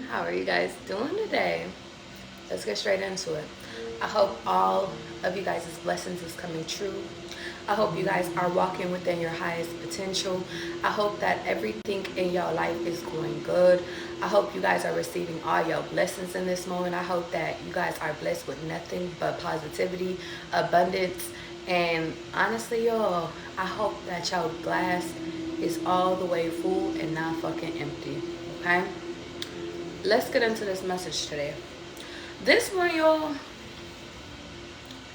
How are you guys doing today? Let's get straight into it. I hope all of you guys' blessings is coming true. I hope you guys are walking within your highest potential. I hope that everything in your life is going good. I hope you guys are receiving all your blessings in this moment. I hope that you guys are blessed with nothing but positivity, abundance, and honestly, y'all, I hope that your glass is all the way full and not fucking empty. Okay? Let's get into this message today. This one, y'all,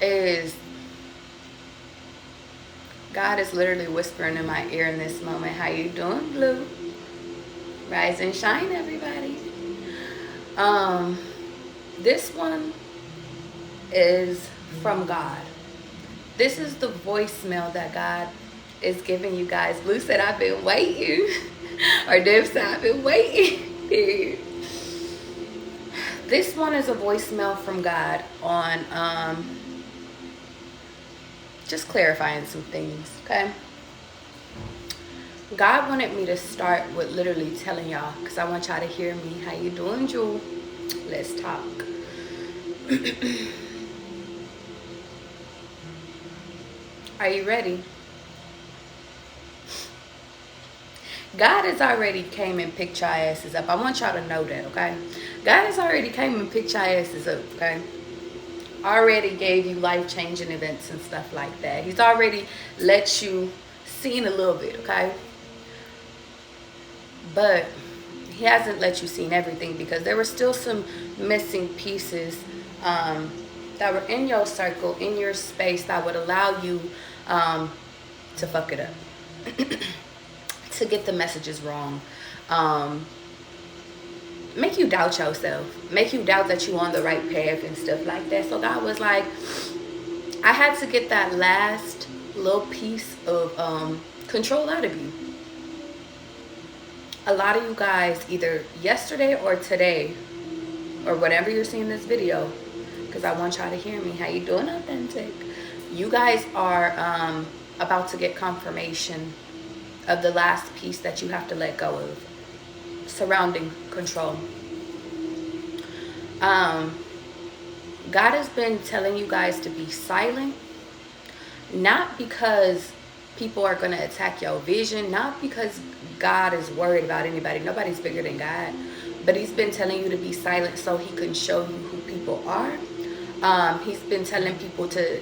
is God is literally whispering in my ear in this moment. How you doing, Blue? Rise and shine, everybody. This one is from God. This is the voicemail that God is giving you guys. Blue said, I've been waiting. Or Dev said, I've been waiting. This one is a voicemail from God on just clarifying some things, okay? God wanted me to start with literally telling y'all, because I want y'all to hear me. How you doing, Jewel? Let's talk. Are you ready? God has already came and picked your asses up. I want y'all to know that, okay? God has already came and picked your asses up, okay? Already gave you life-changing events and stuff like that. He's already let you see a little bit, okay? But he hasn't let you see everything because there were still some missing pieces that were in your circle, in your space, that would allow you to fuck it up. To get the messages wrong, make you doubt yourself, make you doubt that you're on the right path and stuff like that. So God was like, I had to get that last little piece of control out of you. A lot of you guys, either yesterday or today, or whenever you're seeing this video, because I want y'all to hear me. How you doing, Authentic? You guys are about to get confirmation of the last piece that you have to let go of surrounding control. God has been telling you guys to be silent, not because people are going to attack your vision, not because God is worried about anybody. Nobody's bigger than God. But he's been telling you to be silent so he can show you who people are. He's been telling people to,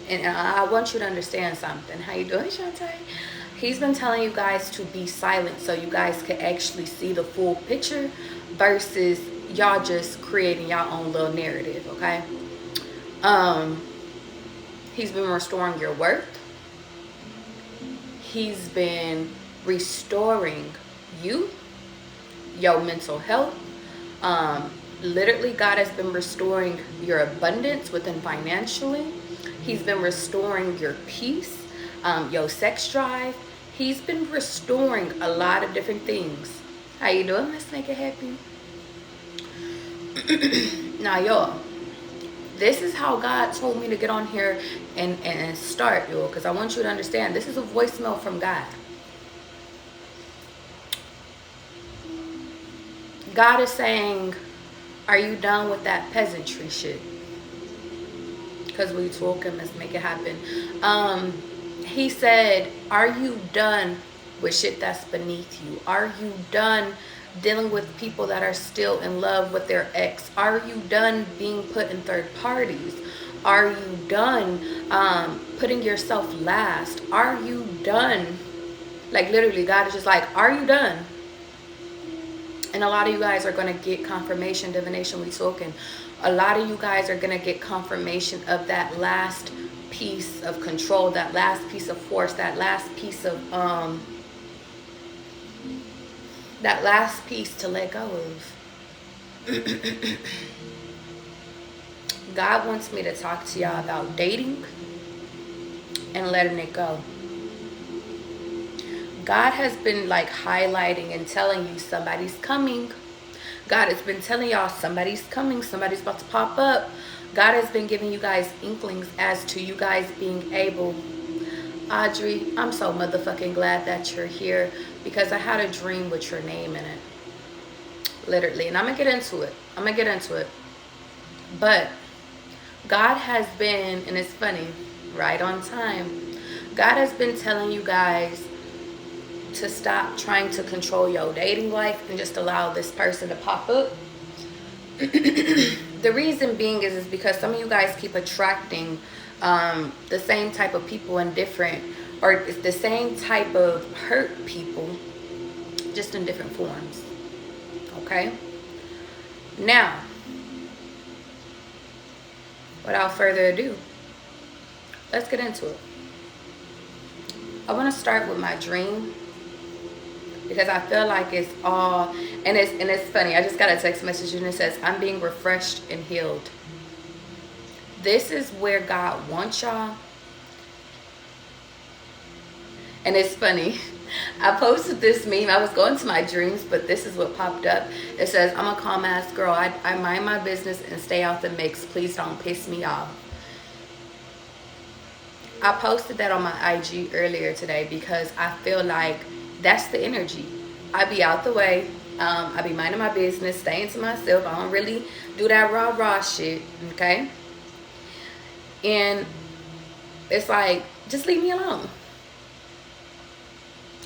and I want you to understand something. How you doing, Shantae? He's been telling you guys to be silent so you guys can actually see the full picture versus y'all just creating your own little narrative, okay? He's been restoring your worth. He's been restoring you, your mental health. Literally, God has been restoring your abundance within financially. He's been restoring your peace, your sex drive. He's been restoring a lot of different things. How you doing? Let's make it happy. Now, y'all, this is how God told me to get on here and start, y'all, because I want you to understand this is a voicemail from God. God is saying, are you done with that peasantry shit? Because we talking, let's make it happen. He said, are you done with shit that's beneath you? Are you done dealing with people that are still in love with their ex? Are you done being put in third parties? Are you done putting yourself last? Are you done? Like, literally, God is just like, are you done? And a lot of you guys are going to get confirmation, divination, we talking. A lot of you guys are going to get confirmation of that last piece of control, that last piece of force, that last piece of that last piece to let go of. God wants me to talk to y'all about dating and letting it go. God has been like highlighting and telling you somebody's coming. God has been telling y'all somebody's coming, somebody's about to pop up. God has been giving you guys inklings as to you guys being able. Audrey, I'm so motherfucking glad that you're here because I had a dream with your name in it. literally. And I'm gonna get into it. But God has been, and it's funny, right on time, God has been telling you guys to stop trying to control your dating life and just allow this person to pop up. The reason being is because some of you guys keep attracting the same type of people in different, or it's the same type of hurt people, just in different forms. Okay? Now, without further ado, let's get into it. I want to start with my dream, because I feel like it's all, and it's funny. I just got a text message and it says, I'm being refreshed and healed. This is where God wants y'all. And it's funny. I posted this meme. I was going to my dreams, but this is what popped up. It says, I'm a calm ass girl. I mind my business and stay out the mix. Please don't piss me off. I posted that on my IG earlier today because I feel like that's the energy. I be out the way. I be minding my business, staying to myself. I don't really do that rah-rah shit, okay? And it's like, just leave me alone.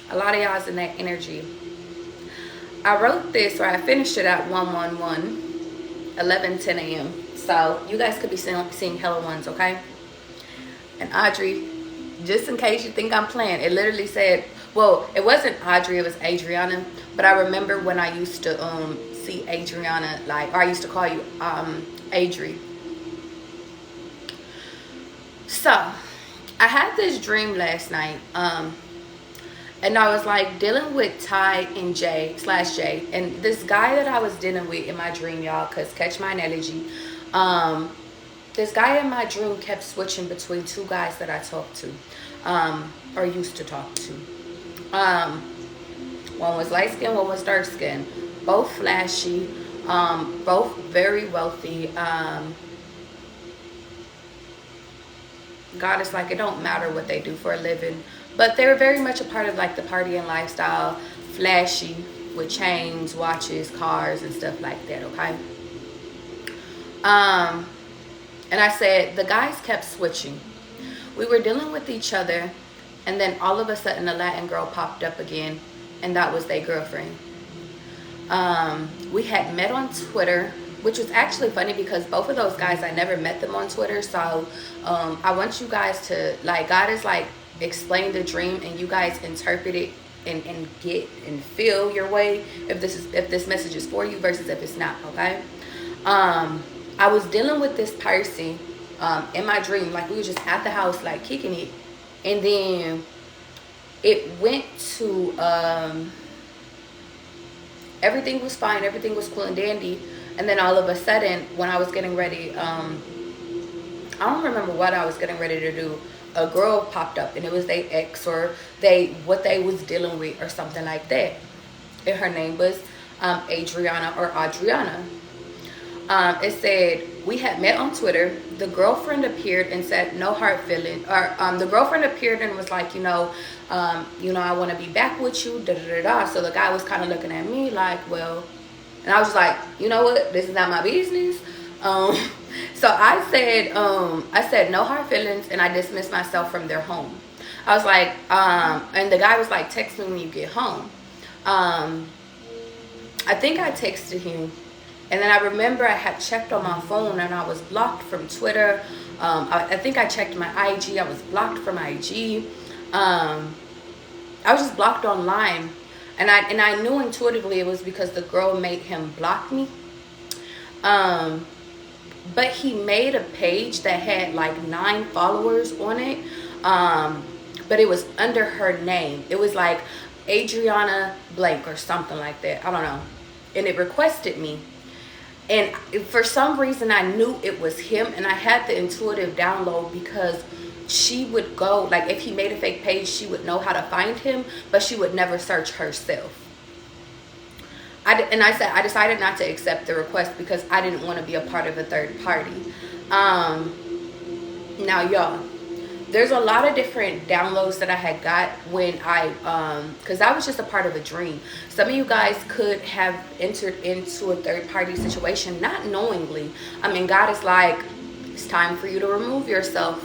A lot of y'all's in that energy. I wrote this, or I finished it at 11:10 a.m. So you guys could be seeing hella ones, okay? And Audrey, just in case you think I'm playing, it literally said, well, it wasn't Audrey, it was Adriana. But I remember when I used to see Adriana, like, or I used to call you Adri. So I had this dream last night, and I was like dealing with Ty and J, and this guy that I was dealing with in my dream, y'all, because catch my analogy, this guy in my dream kept switching between two guys that I talked to, or used to talk to. One was light skin, one was dark skin, both flashy, both very wealthy. God is like, it don't matter what they do for a living, but they're very much a part of like the partying lifestyle, flashy, with chains, watches, cars, and stuff like that, okay? And I said, the guys kept switching. We were dealing with each other, and then all of a sudden a Latin girl popped up again, and that was their girlfriend. We had met on Twitter, which was actually funny because both of those guys, I never met them on Twitter. So I want you guys to, like, God is like, explain the dream and you guys interpret it and get and feel your way if this message is for you versus if it's not, okay? I was dealing with this person in my dream, like we were just at the house like kicking it, and then it went to everything was fine, everything was cool and dandy, and then all of a sudden when I was getting ready, I don't remember what I was getting ready to do, a girl popped up, and it was their ex or what they was dealing with or something like that, and her name was Adriana or Adriana. It said we had met on Twitter. The girlfriend appeared and said no hard feeling, or the girlfriend appeared and was like, I want to be back with you, da da da da. So the guy was kind of looking at me like, well, and I was just like, you know what, this is not my business. So I said no hard feelings, and I dismissed myself from their home. I was like, and the guy was like, text me when you get home. I think I texted him. And then I remember I had checked on my phone and I was blocked from Twitter. I think I checked my IG. I was blocked from IG. I was just blocked online. And I knew intuitively it was because the girl made him block me. But he made a page that had like 9 followers on it. But it was under her name. It was like Adriana blank or something like that. I don't know. And it requested me. And for some reason, I knew it was him, and I had the intuitive download because she would go, like, if he made a fake page, she would know how to find him, but she would never search herself. I decided not to accept the request because I didn't want to be a part of a third party. Now, y'all, there's a lot of different downloads that I had got when I because that was just a part of a dream. Some of you guys could have entered into a third party situation not knowingly. I mean, God is like, it's time for you to remove yourself.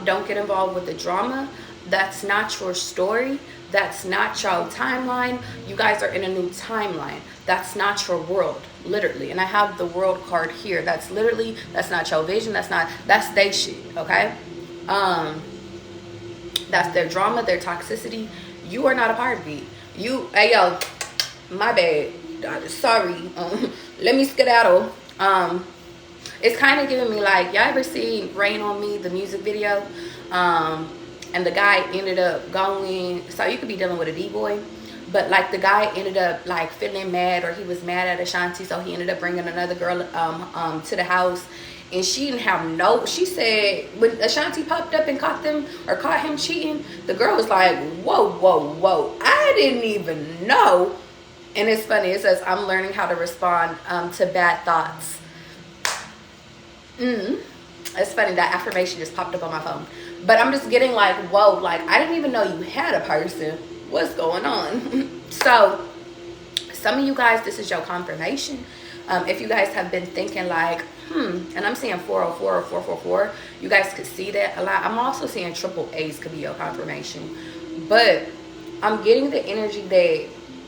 Don't get involved with the drama. That's not your story. That's not your timeline. You guys are in a new timeline. That's not your world, literally. And I have the world card here. That's literally, that's not your vision. That's their shit, okay? That's their drama, their toxicity. You are not a part of it. You, hey yo, my bad. Sorry. Let me skedaddle. It's kind of giving me like, y'all ever seen Rain on Me, the music video? And the guy ended up going, so you could be dealing with a D-boy, but like the guy ended up like feeling mad, or he was mad at Ashanti, so he ended up bringing another girl to the house, and she didn't have no, she said when Ashanti popped up and caught him cheating, the girl was like, whoa, I didn't even know. And it's funny, it says, I'm learning how to respond to bad thoughts. It's funny, that affirmation just popped up on my phone. But I'm just getting like, whoa, like, I didn't even know you had a person. What's going on? So, some of you guys, this is your confirmation. If you guys have been thinking like, and I'm seeing 404 or 444, you guys could see that a lot. I'm also seeing triple A's could be your confirmation. But I'm getting the energy that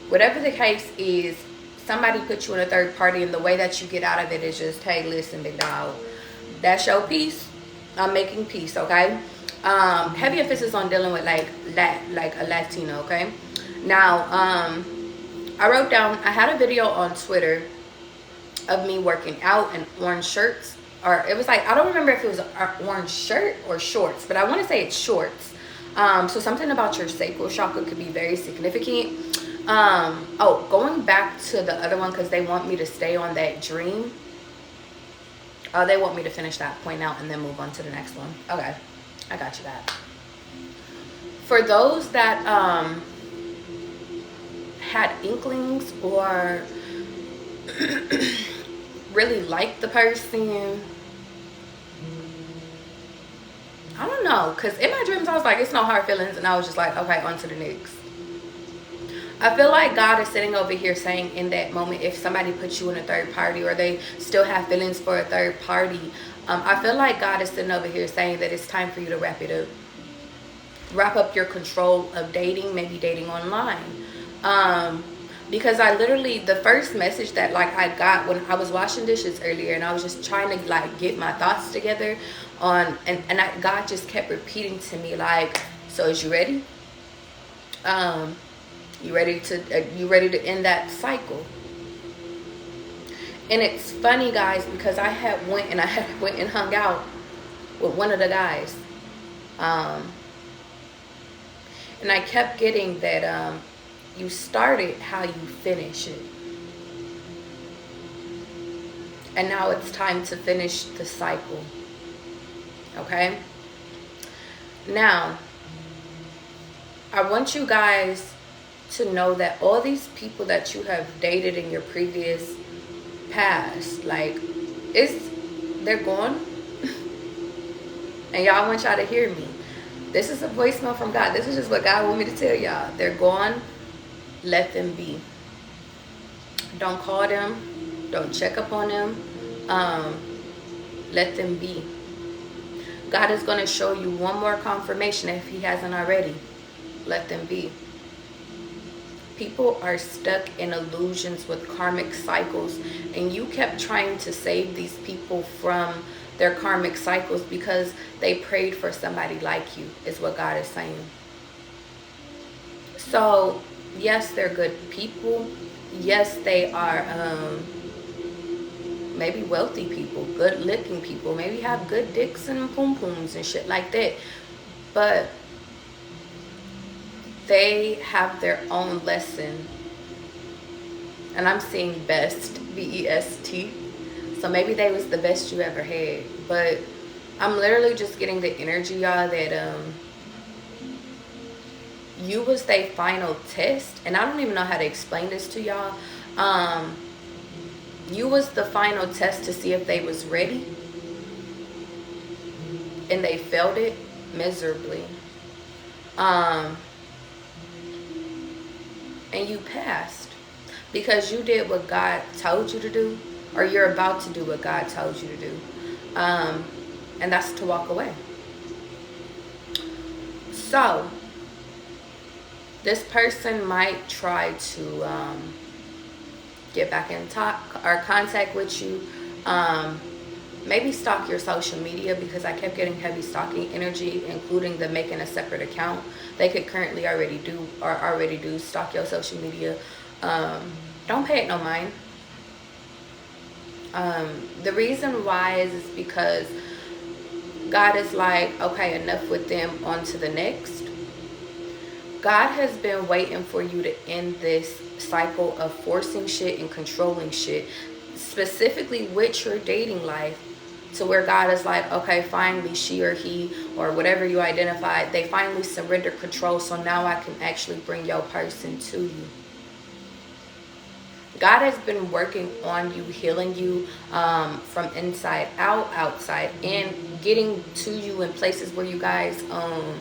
whatever the case is, somebody put you in a third party, and the way that you get out of it is just, hey, listen, big dog, that's your peace. I'm making peace, okay? Heavy emphasis on dealing with like a Latino, okay? Now, I wrote down, I had a video on Twitter of me working out in orange shirts, or it was like, I don't remember if it was an orange shirt or shorts, but I want to say it's shorts. So something about your sacral chakra could be very significant. Oh, going back to the other one, because they want me to stay on that dream. They want me to finish that point out and then move on to the next one. Okay, I got you that. For those that had inklings or really liked the person, I don't know, because in my dreams I was like, it's no hard feelings, and I was just like, okay, on to the next. I feel like God is sitting over here saying in that moment, if somebody puts you in a third party or they still have feelings for a third party, I feel like God is sitting over here saying that it's time for you to wrap it up. Wrap up your control of dating, maybe dating online. Because I literally, the first message that like I got when I was washing dishes earlier, and I was just trying to like get my thoughts together on, God just kept repeating to me like, so is you ready? You ready to end that cycle? And it's funny, guys, because I went and hung out with one of the guys, and I kept getting that you started how you finish it, and now it's time to finish the cycle. Okay, now I want you guys to know that all these people that you have dated in your previous past, like, they're gone. And y'all, want y'all to hear me. This is a voicemail from God. This is just what God want me to tell y'all. They're gone. Let them be. Don't call them. Don't check up on them. Let them be. God is going to show you one more confirmation if he hasn't already. Let them be. People are stuck in illusions with karmic cycles, and you kept trying to save these people from their karmic cycles because they prayed for somebody like you, is what God is saying. So yes, they're good people. Yes, they are maybe wealthy people, good looking people, maybe have good dicks and poom pooms and shit like that, but they have their own lesson. And I'm seeing best, B-E-S-T. So maybe they was the best you ever had. But I'm literally just getting the energy, y'all, that you was their final test. And I don't even know how to explain this to y'all. You was the final test to see if they was ready. And they failed it. miserably. And you passed because you did what God told you to do, or you're about to do what God told you to do. And that's to walk away. So this person might try to get back in talk or contact with you. Maybe stalk your social media, because I kept getting heavy stalking energy, including the making a separate account. They could currently already do stalk your social media. Don't pay it no mind. The reason why is because God is like, okay, enough with them, on to the next. God has been waiting for you to end this cycle of forcing shit and controlling shit, specifically with your dating life, to where God is like, okay, finally she or he or whatever you identified, they finally surrender control, so now I can actually bring your person to you. God has been working on you, healing you from inside out, outside in, getting to you in places where you guys are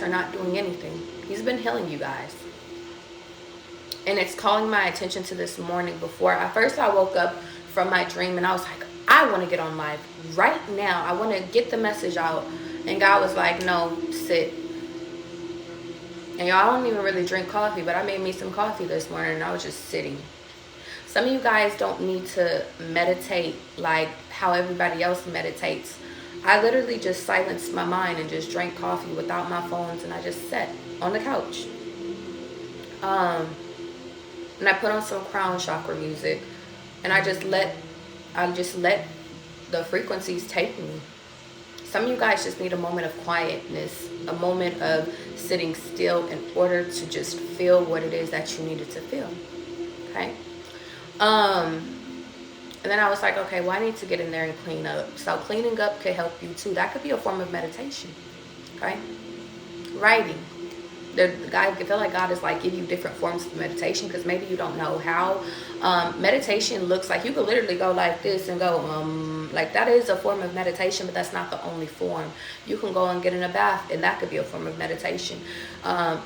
not doing anything. He's been healing you guys. And it's calling my attention to this morning. First I woke up from my dream and I was like, I want to get on live right now. I want to get the message out. And God was like, no, sit. And y'all, I don't even really drink coffee, but I made me some coffee this morning and I was just sitting. Some of you guys don't need to meditate like how everybody else meditates. I literally just silenced my mind and just drank coffee without my phones, and I just sat on the couch. And I put on some crown chakra music, and I just let the frequencies take me. Some of you guys just need a moment of quietness, a moment of sitting still in order to just feel what it is that you needed to feel. Okay? And then I was like, okay, well, I need to get in there and clean up. So cleaning up could help you too. That could be a form of meditation. Okay? Writing. I feel like God is like give you different forms of meditation, because maybe you don't know how. Meditation looks like, you could literally go like this and go, like that is a form of meditation, but that's not the only form. You can go and get in a bath, and that could be a form of meditation.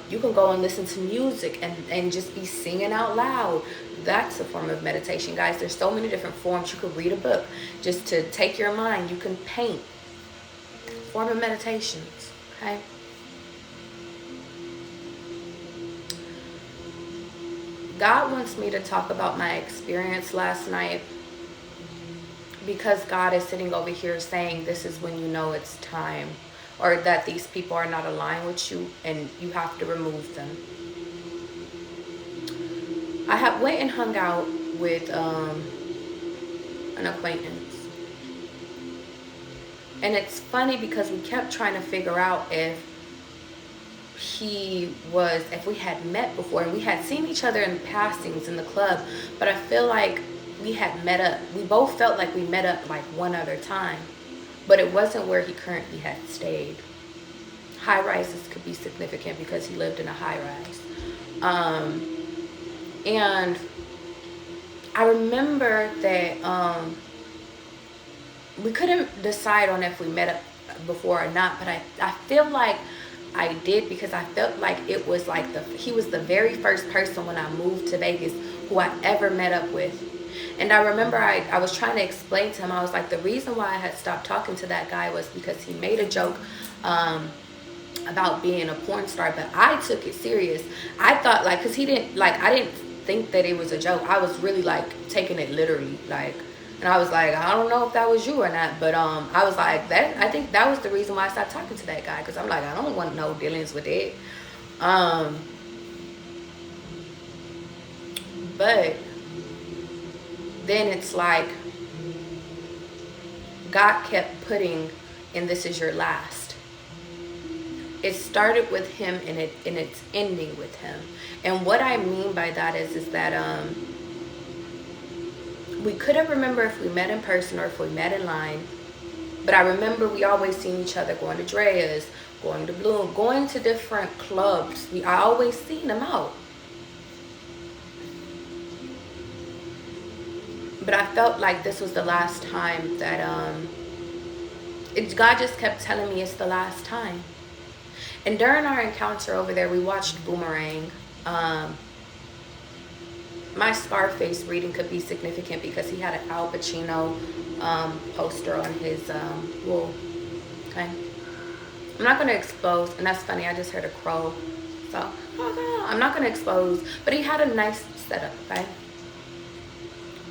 You can go and listen to music and just be singing out loud. That's a form of meditation, guys. There's so many different forms. You could read a book just to take your mind. You can paint. Form of meditations, okay? God wants me to talk about my experience last night, because God is sitting over here saying this is when you know it's time, or that these people are not aligned with you and you have to remove them. I went and hung out with an acquaintance. And it's funny because we kept trying to figure out if we had met before, and we had seen each other in passings in the club, but I feel like we had met up. We both felt like we met up like one other time, but it wasn't where he currently had stayed. High rises could be significant because he lived in a high rise. And I remember that we couldn't decide on if we met up before or not, but I feel like I did, because I felt like it was like he was the very first person when I moved to Vegas who I ever met up with. And I remember I was trying to explain to him, I was like, the reason why I had stopped talking to that guy was because he made a joke about being a porn star, but I took it serious. I thought like, because he didn't, like, I didn't think that it was a joke. I was really like taking it literally, like, and I was like, I don't know if that was you or not, but I was like, I think that was the reason why I stopped talking to that guy, because I'm like, I don't want no dealings with it. But then it's like God kept putting, and this is your last. It started with him, and it's ending with him. And what I mean by that is that we couldn't remember if we met in person or if we met in line. But I remember we always seen each other going to Drea's, going to Bloom, going to different clubs. I always seen them out. But I felt like this was the last time that God just kept telling me it's the last time. And during our encounter over there, we watched Boomerang. My Scarface reading could be significant because he had an Al Pacino poster on his wall. Okay. I'm not going to expose, and that's funny, I just heard a crow. So, I'm not going to expose, but he had a nice setup, okay?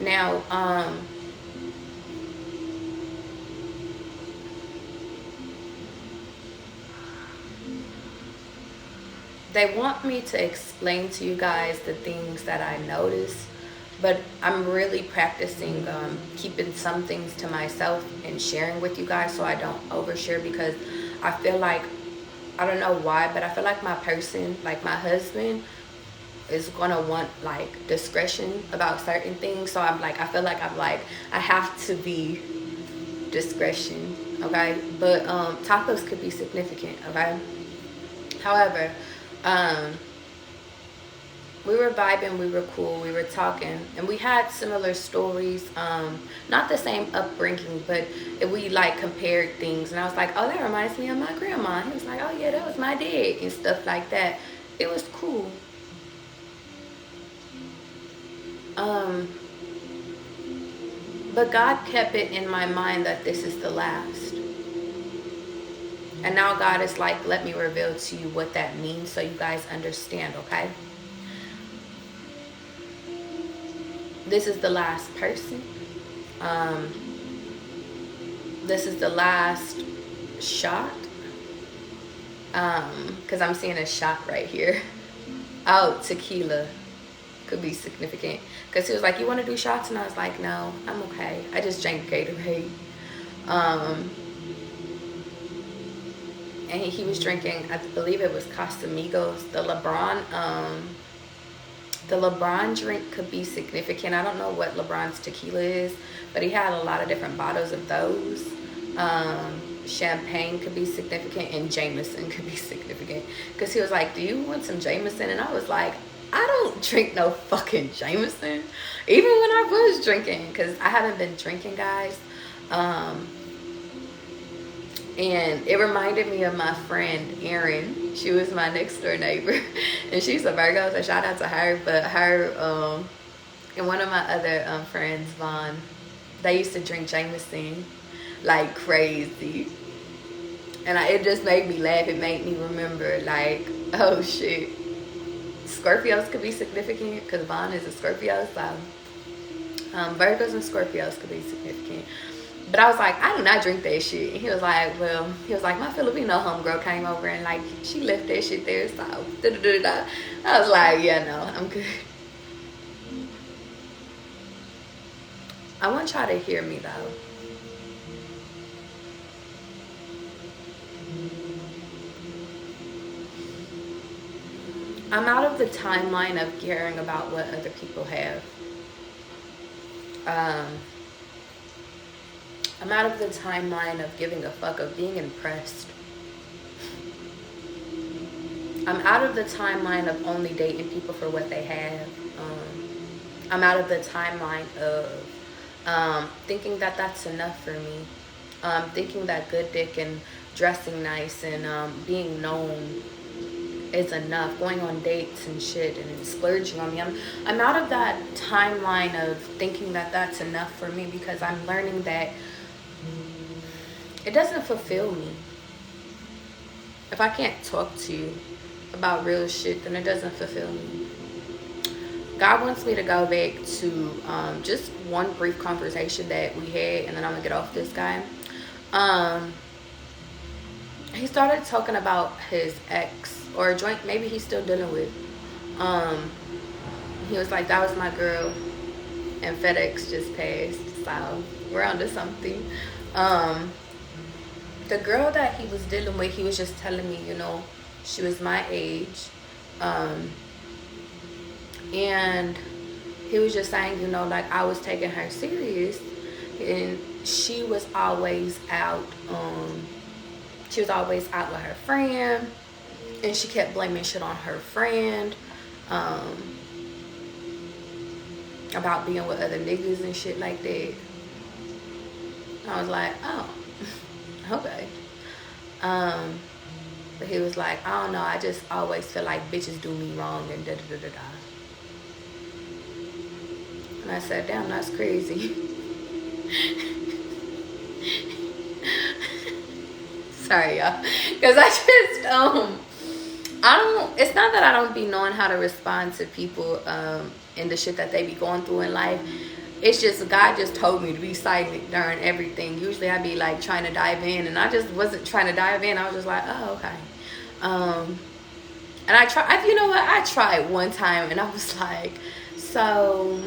Now, they want me to explain to you guys the things that I notice, but I'm really practicing keeping some things to myself and sharing with you guys so I don't overshare, because I feel like, I don't know why, but I feel like my person, like my husband, is gonna want like discretion about certain things. So I'm like, I feel like I have to be discretion, okay? But topics could be significant, okay? However, we were vibing, we were cool, we were talking, and we had similar stories, not the same upbringing, but we like compared things, and I was like, oh, that reminds me of my grandma. He was like, oh yeah, that was my dad, and stuff like that. It was cool. But God kept it in my mind that this is the last. And now God is like, let me reveal to you what that means so you guys understand, okay? This is the last person. This is the last shot. Because I'm seeing a shot right here. Oh, tequila could be significant. Because he was like, you want to do shots? And I was like, no, I'm okay. I just drank Gatorade. And he was drinking, I believe it was Casamigos. The LeBron drink could be significant. I don't know what LeBron's tequila is, but he had a lot of different bottles of those. Champagne could be significant, and Jameson could be significant. Because he was like, do you want some Jameson? And I was like, I don't drink no fucking Jameson. Even when I was drinking, because I haven't been drinking, guys. And it reminded me of my friend Erin. She was my next door neighbor, and she's a Virgo, so shout out to her. But her and one of my other friends, Vaughn, they used to drink Jameson like crazy, and it just made me laugh. It made me remember, like, oh shit, Scorpios could be significant because Vaughn is a Scorpio, so Virgos and Scorpios could be significant. But I was like, I do not drink that shit. And he was like, well, my Filipino homegirl came over and like, she left that shit there, so da-da-da-da. I was like, yeah, no, I'm good. I want y'all to hear me though. I'm out of the timeline of caring about what other people have. I'm out of the timeline of giving a fuck, of being impressed. I'm out of the timeline of only dating people for what they have. I'm out of the timeline of thinking that that's enough for me. Thinking that good dick and dressing nice and being known is enough. Going on dates and shit and splurging on me. I'm out of that timeline of thinking that that's enough for me, because I'm learning that it doesn't fulfill me. If I can't talk to you about real shit, then it doesn't fulfill me. God wants me to go back to just one brief conversation that we had, and then I'm gonna get off this guy. He started talking about his ex, or a joint, maybe he's still dealing with. He was like, that was my girl, and FedEx just passed, so we're onto something. The girl that he was dealing with, he was just telling me, you know, she was my age, and he was just saying, you know, like, I was taking her serious, and she was always out with her friend, and she kept blaming shit on her friend about being with other niggas and shit like that. I was like, oh, Okay. But he was like, I don't know, I just always feel like bitches do me wrong and da da da da da. And I said, damn, that's crazy. Sorry, y'all. Because I don't, it's not that I don't be knowing how to respond to people in the shit that they be going through in life. It's just God just told me to be silent during everything. Usually I'd be like trying to dive in, and I just wasn't trying to dive in. I was just like, oh, okay. And I tried, you know what? I tried one time, and I was like, so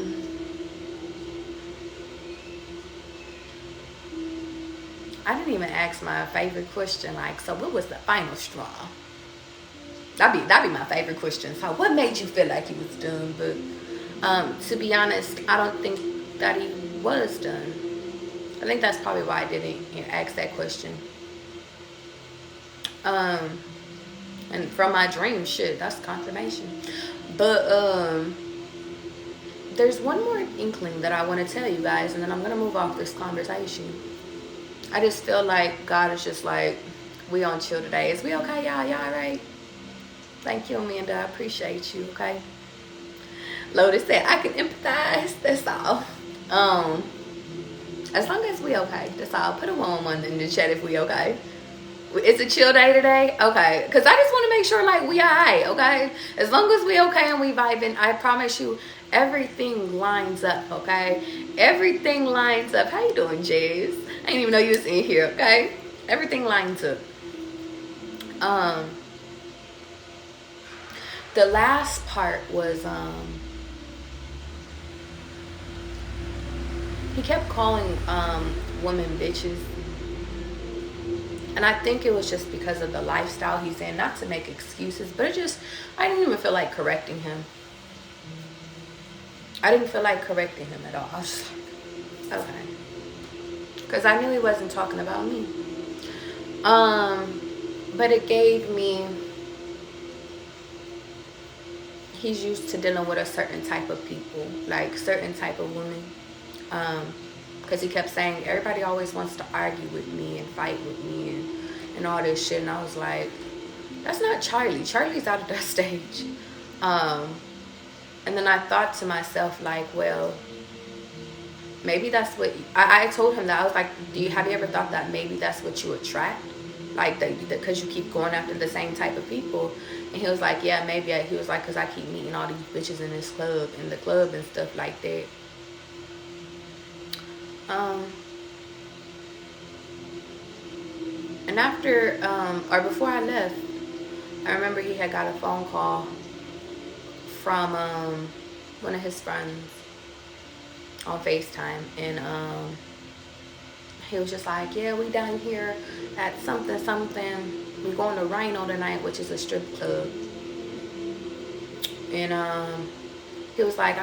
I didn't even ask my favorite question. Like, so what was the final straw? That'd be my favorite question. So what made you feel like he was done? But to be honest, I don't think that he was done. I think that's probably why I didn't ask that question. And from my dream, shit, that's confirmation. But there's one more inkling that I want to tell you guys, and then I'm gonna move off this conversation. I just feel like God is just like, we on chill today. Is we okay, y'all? Y'all all right? Thank you, Amanda. I appreciate you, okay? Lotus said, I can empathize. That's all. As long as we okay. That's all. Put a 1-1 in the chat if we okay. It's a chill day today? Okay. Because I just want to make sure, like, we all right, okay? As long as we okay and we vibing, I promise you, everything lines up, okay? Everything lines up. How you doing, Jazz? I didn't even know you was in here, okay? Everything lines up. The last part was, he kept calling women bitches. And I think it was just because of the lifestyle he's in. Not to make excuses, but I didn't even feel like correcting him. I didn't feel like correcting him at all. I was just like, okay. Because I knew he wasn't talking about me. But it gave me, he's used to dealing with a certain type of people, like certain type of women. Because he kept saying, everybody always wants to argue with me and fight with me and all this shit. And I was like, that's not Charlie. Charlie's out of that stage. And then I thought to myself, like, well, maybe that's what, I told him that, I was like, have you ever thought that maybe that's what you attract? Like, because you keep going after the same type of people. And he was like, yeah, maybe. He was like, because I keep meeting all these bitches in this club, in the club and stuff like that. And after, or before I left, I remember he had got a phone call from one of his friends on FaceTime, and he was just like, yeah, we down here at something, we going to Rhino tonight, which is a strip club. And he was like,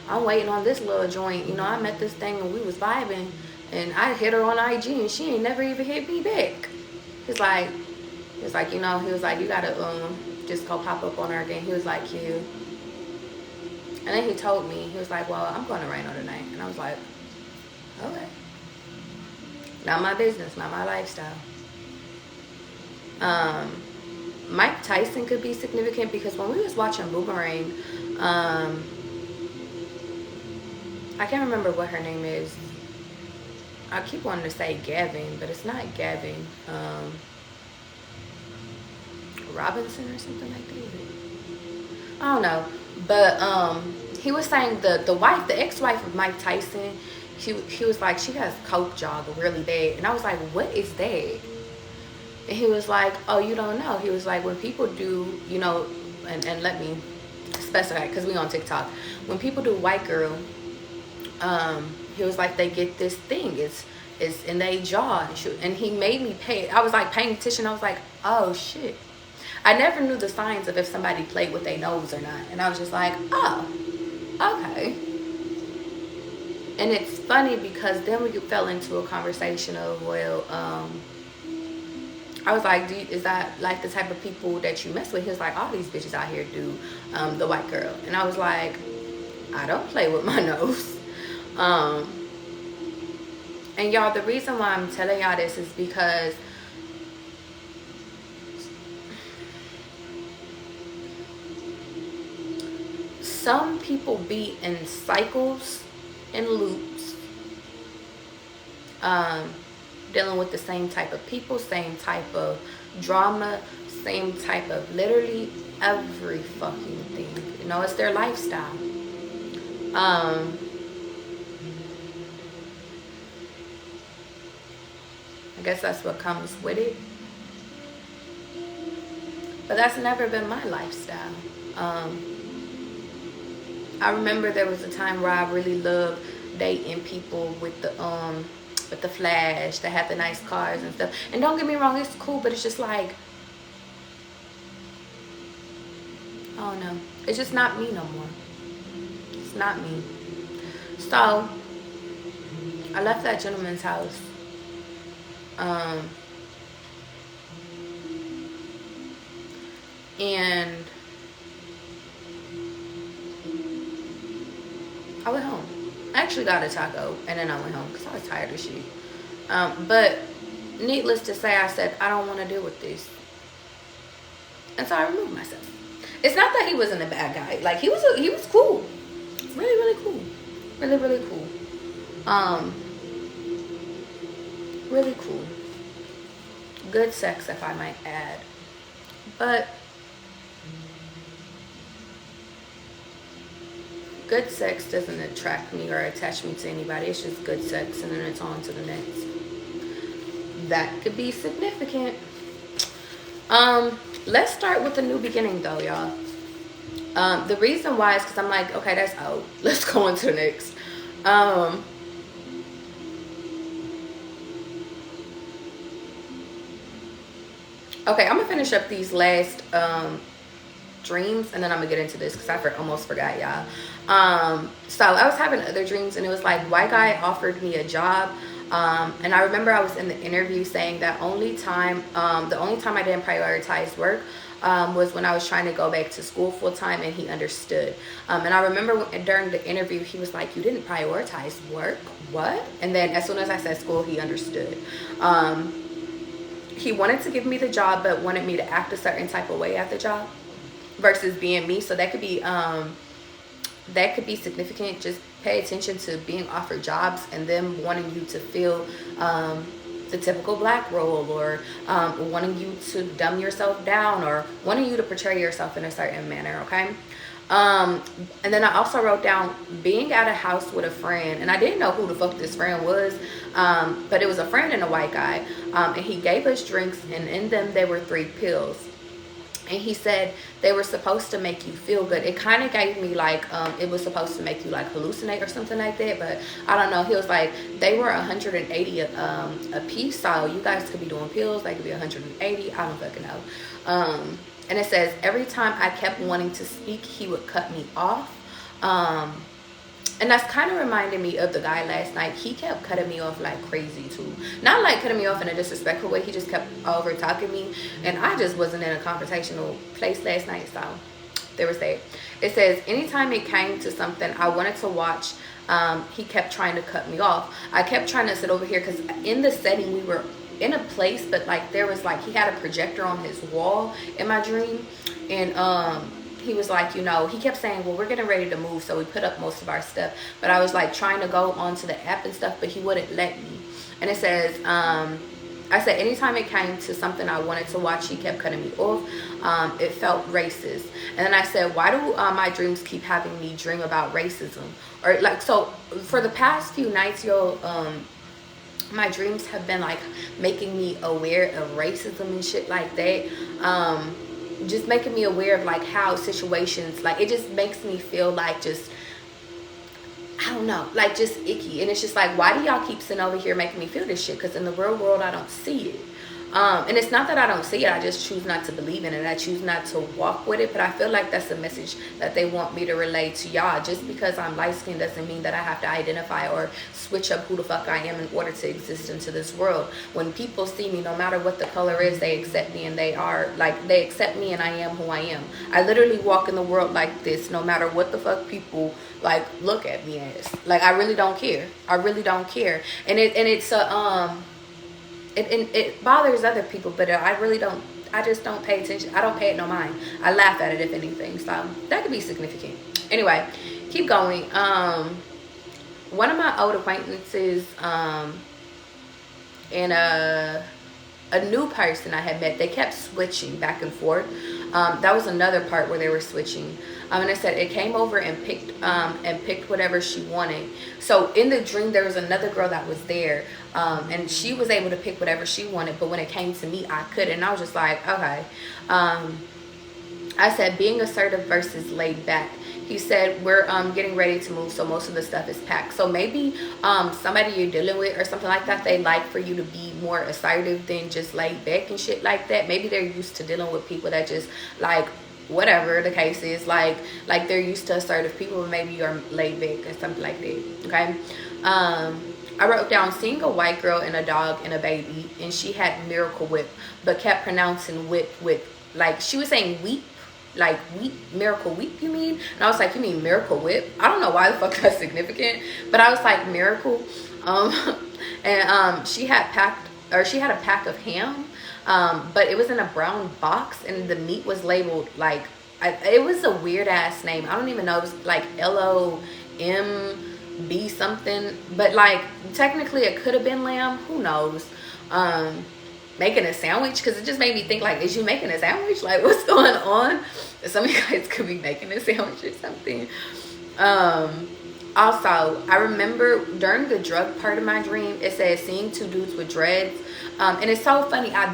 I'm waiting on this little joint, you know, I met this thing and we was vibing, and I hit her on IG and she ain't never even hit me back. He's like, you know, he was like, you gotta just go pop up on her again. He was like, yeah. And then he told me, he was like, well, I'm going to Rhino tonight. And I was like, okay. Not my business, not my lifestyle. Mike Tyson could be significant because when we was watching Boomerang, I can't remember what her name is. I keep wanting to say Gavin, but it's not Gavin. Robinson or something like that. I don't know. But he was saying the wife, the ex-wife of Mike Tyson, he was like, she has coke jog really bad. And I was like, what is that? And he was like, oh, you don't know. He was like, when people do, you know, and let me specify because we on TikTok. When people do white girl, he was like, they get this thing. It's in their jaw. And he made me pay. I was like paying attention. I was like, oh shit. I never knew the signs of if somebody played with their nose or not. And I was just like, oh, okay. And it's funny because then we fell into a conversation of, well, I was like, is that like the type of people that you mess with? He was like, all these bitches out here do the white girl. And I was like, I don't play with my nose. And y'all, the reason why I'm telling y'all this is because some people be in cycles and loops, dealing with the same type of people, same type of drama, same type of literally every fucking thing. You know, it's their lifestyle. I guess that's what comes with it. But that's never been my lifestyle. I remember there was a time where I really loved dating people with the flash, that had the nice cars and stuff. And don't get me wrong, it's cool, but it's just like, oh no, it's just not me no more. It's not me. So I left that gentleman's house. And I went home. I actually got a taco and then I went home because I was tired of shit. But needless to say, I said, I don't want to deal with this. And so I removed myself. It's not that he wasn't a bad guy. Like, he was cool. Really, really cool. Really, really cool. Really cool. Good sex, if I might add. But good sex doesn't attract me or attach me to anybody. It's just good sex and then it's on to the next. That could be significant. Let's start with the new beginning though, y'all. The reason why is because I'm like, okay, that's out. Let's go on to the next. Okay, I'm gonna finish up these last dreams and then I'm gonna get into this because I almost forgot, y'all. So I was having other dreams and it was like, white guy offered me a job. And I remember I was in the interview saying that the only time I didn't prioritize work was when I was trying to go back to school full time, and he understood. And I remember during the interview, he was like, you didn't prioritize work? What? And then as soon as I said school, he understood. He wanted to give me the job, but wanted me to act a certain type of way at the job versus being me. So that could be significant. Just pay attention to being offered jobs and them wanting you to fill the typical black role, or wanting you to dumb yourself down, or wanting you to portray yourself in a certain manner, okay? And then I also wrote down being at a house with a friend, and I didn't know who the fuck this friend was, but it was a friend and a white guy, and he gave us drinks, and in them there were 3 pills. And he said they were supposed to make you feel good. It kind of gave me like, it was supposed to make you like hallucinate or something like that. But I don't know. He was like, they were 180 a piece. So you guys could be doing pills. They could be 180. I don't fucking know. And it says, every time I kept wanting to speak, he would cut me off. And that's kind of reminding me of the guy last night. He kept cutting me off like crazy too. Not like cutting me off in a disrespectful way. He just kept over talking me. And I just wasn't in a conversational place last night. So there was that. It says, anytime it came to something I wanted to watch, he kept trying to cut me off. I kept trying to sit over here because in the setting we were in a place, but like there was like, he had a projector on his wall in my dream. And he was like, you know, he kept saying, well, we're getting ready to move, so we put up most of our stuff. But I was like trying to go onto the app and stuff, but he wouldn't let me. And it says, I said, anytime it came to something I wanted to watch, he kept cutting me off. It felt racist. And then I said, why do my dreams keep having me dream about racism? Or like, so for the past few nights, my dreams have been like making me aware of racism and shit like that. Just making me aware of like how situations, like it just makes me feel like just, I don't know, like just icky. And it's just like, why do y'all keep sitting over here making me feel this shit? Because in the real world I don't see it. And it's not that I don't see it, I just choose not to believe in it. I choose not to walk with it. But I feel like that's a message that they want me to relay to y'all. Just because I'm light skinned doesn't mean that I have to identify or switch up who the fuck I am in order to exist into this world. When people see me, no matter what the color is, they accept me, and they accept me, and I am who I am. I literally walk in the world like this, no matter what the fuck people like look at me as. Like, I really don't care. I really don't care. And it's a it bothers other people, but I just don't pay attention. I don't pay it no mind. I laugh at it, if anything. So that could be significant. Anyway, keep going. One of my old acquaintances, and a new person I had met, they kept switching back and forth. That was another part where they were switching. And I said it came over and picked whatever she wanted. So in the dream, there was another girl that was there, and she was able to pick whatever she wanted. But when it came to me, I couldn't. And I was just like, okay. I said, being assertive versus laid back. He said, we're getting ready to move, so most of the stuff is packed. So maybe somebody you're dealing with or something like that, they like for you to be more assertive than just laid back and shit like that. Maybe they're used to dealing with people that just like, whatever the case is, like they're used to assertive people, but maybe you're laid back or something like that. Okay. I wrote down, seeing a white girl and a dog and a baby, and she had miracle whip, but kept pronouncing whip. Like, she was saying weep, like weep, miracle weep, you mean? And I was like, you mean miracle whip? I don't know why the fuck that's significant, but I was like, miracle. And she had a pack of ham, but it was in a brown box, and the meat was labeled like, it was a weird ass name. I don't even know. It was like LOMB something, but like technically it could have been lamb. Who knows? Making a sandwich, because it just made me think, like, is you making a sandwich? Like, what's going on? Some of you guys could be making a sandwich or something. Also, I remember during the drug part of my dream, it says seeing two dudes with dreads. And it's so funny. I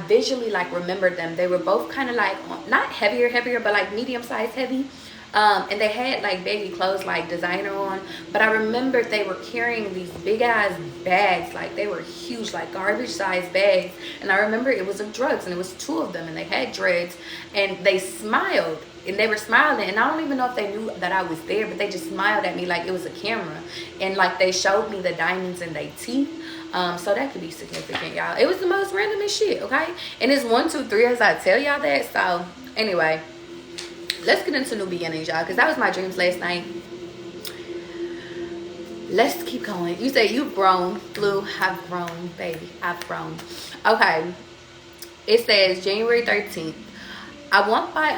visually like remembered them. They were both kind of like, not heavier, but like medium size heavy. And they had like baby clothes, like designer on. But I remembered they were carrying these big ass bags. Like, they were huge, like garbage size bags. And I remember it was of drugs, and it was two of them, and they had dreads, and they smiled. And they were smiling, and I don't even know if they knew that I was there, but they just smiled at me like it was a camera. And like, they showed me the diamonds in their teeth. So that could be significant, y'all. It was the most randomest shit, okay? And it's 1, 2, 3 as I tell y'all that. So anyway, let's get into new beginnings, y'all, because that was my dreams last night. Let's keep going. You say you've grown. Blue, I've grown, baby. I've grown. Okay. It says January 13th. I want by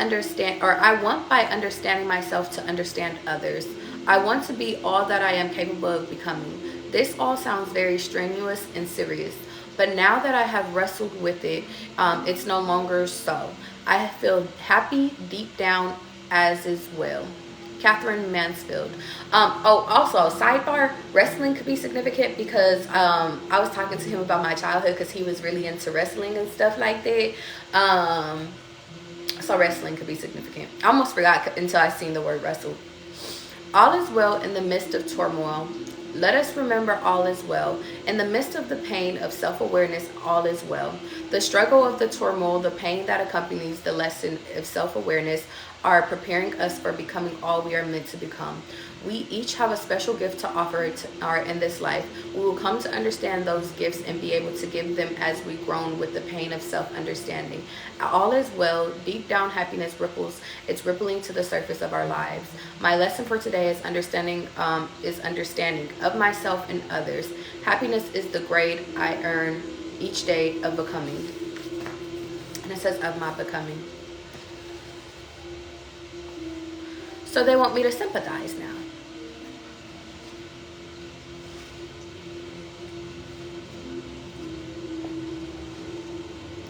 understanding myself to understand others. I want to be all that I am capable of becoming. This all sounds very strenuous and serious, but now that I have wrestled with it, it's no longer so. I feel happy deep down as is well. Catherine Mansfield. Also, sidebar, wrestling could be significant because I was talking to him about my childhood, because he was really into wrestling and stuff like that. So wrestling could be significant. I almost forgot until I seen the word wrestle. All is well in the midst of turmoil. Let us remember all is well. In the midst of the pain of self-awareness, all is well. The struggle of the turmoil, the pain that accompanies the lesson of self-awareness are preparing us for becoming all we are meant to become. We each have a special gift to offer in this life. We will come to understand those gifts and be able to give them as we grown with the pain of self-understanding. All is well. Deep down, happiness ripples. It's rippling to the surface of our lives. My lesson for today is understanding of myself and others. Happiness is the grade I earn each day of becoming. And it says of my becoming. So they want me to sympathize now.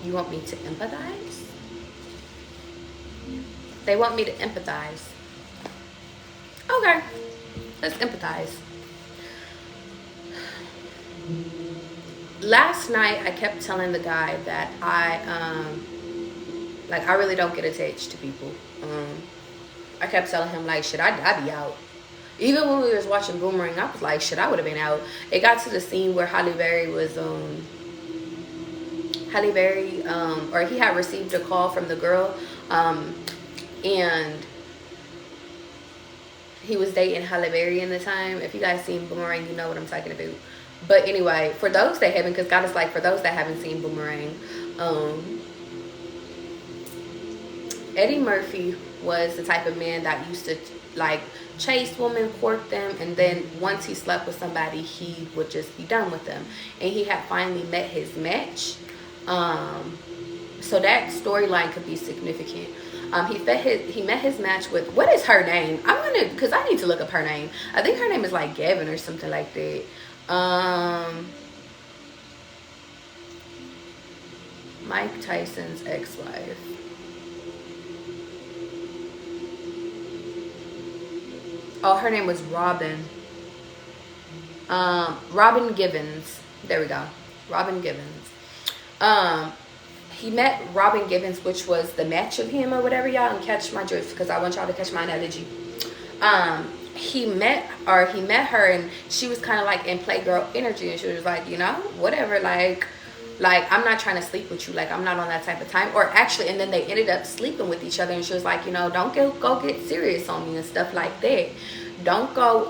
You want me to empathize? They want me to empathize. Okay, let's empathize. Last night, I kept telling the guy that I really don't get attached to people. I kept telling him, like, shit, I'd be out. Even when we was watching Boomerang, I was like, shit, I would have been out. It got to the scene where Halle Berry was Halle Berry, or he had received a call from the girl, and he was dating Halle Berry in the time. If you guys seen Boomerang, you know what I'm talking about. But anyway, for those that haven't, because God is like, for those that haven't seen Boomerang, Eddie Murphy was the type of man that used to like chase women, court them, and then once he slept with somebody, he would just be done with them. And he had finally met his match. So that storyline could be significant. He met his match with, what is her name? I'm gonna, because I need to look up her name. I think her name is like Gavin or something like that. Mike Tyson's ex-wife. Oh, her name was Robin. Robin Givens. There we go. Robin Givens. He met Robin Givens, which was the match of him or whatever, y'all, and catch my drift because I want y'all to catch my analogy. He met her, and she was kind of like in playgirl energy, and she was like, you know, whatever, like I'm not trying to sleep with you, like I'm not on that type of time. Or actually, and then they ended up sleeping with each other, and she was like, you know, don't go get serious on me and stuff like that. Don't go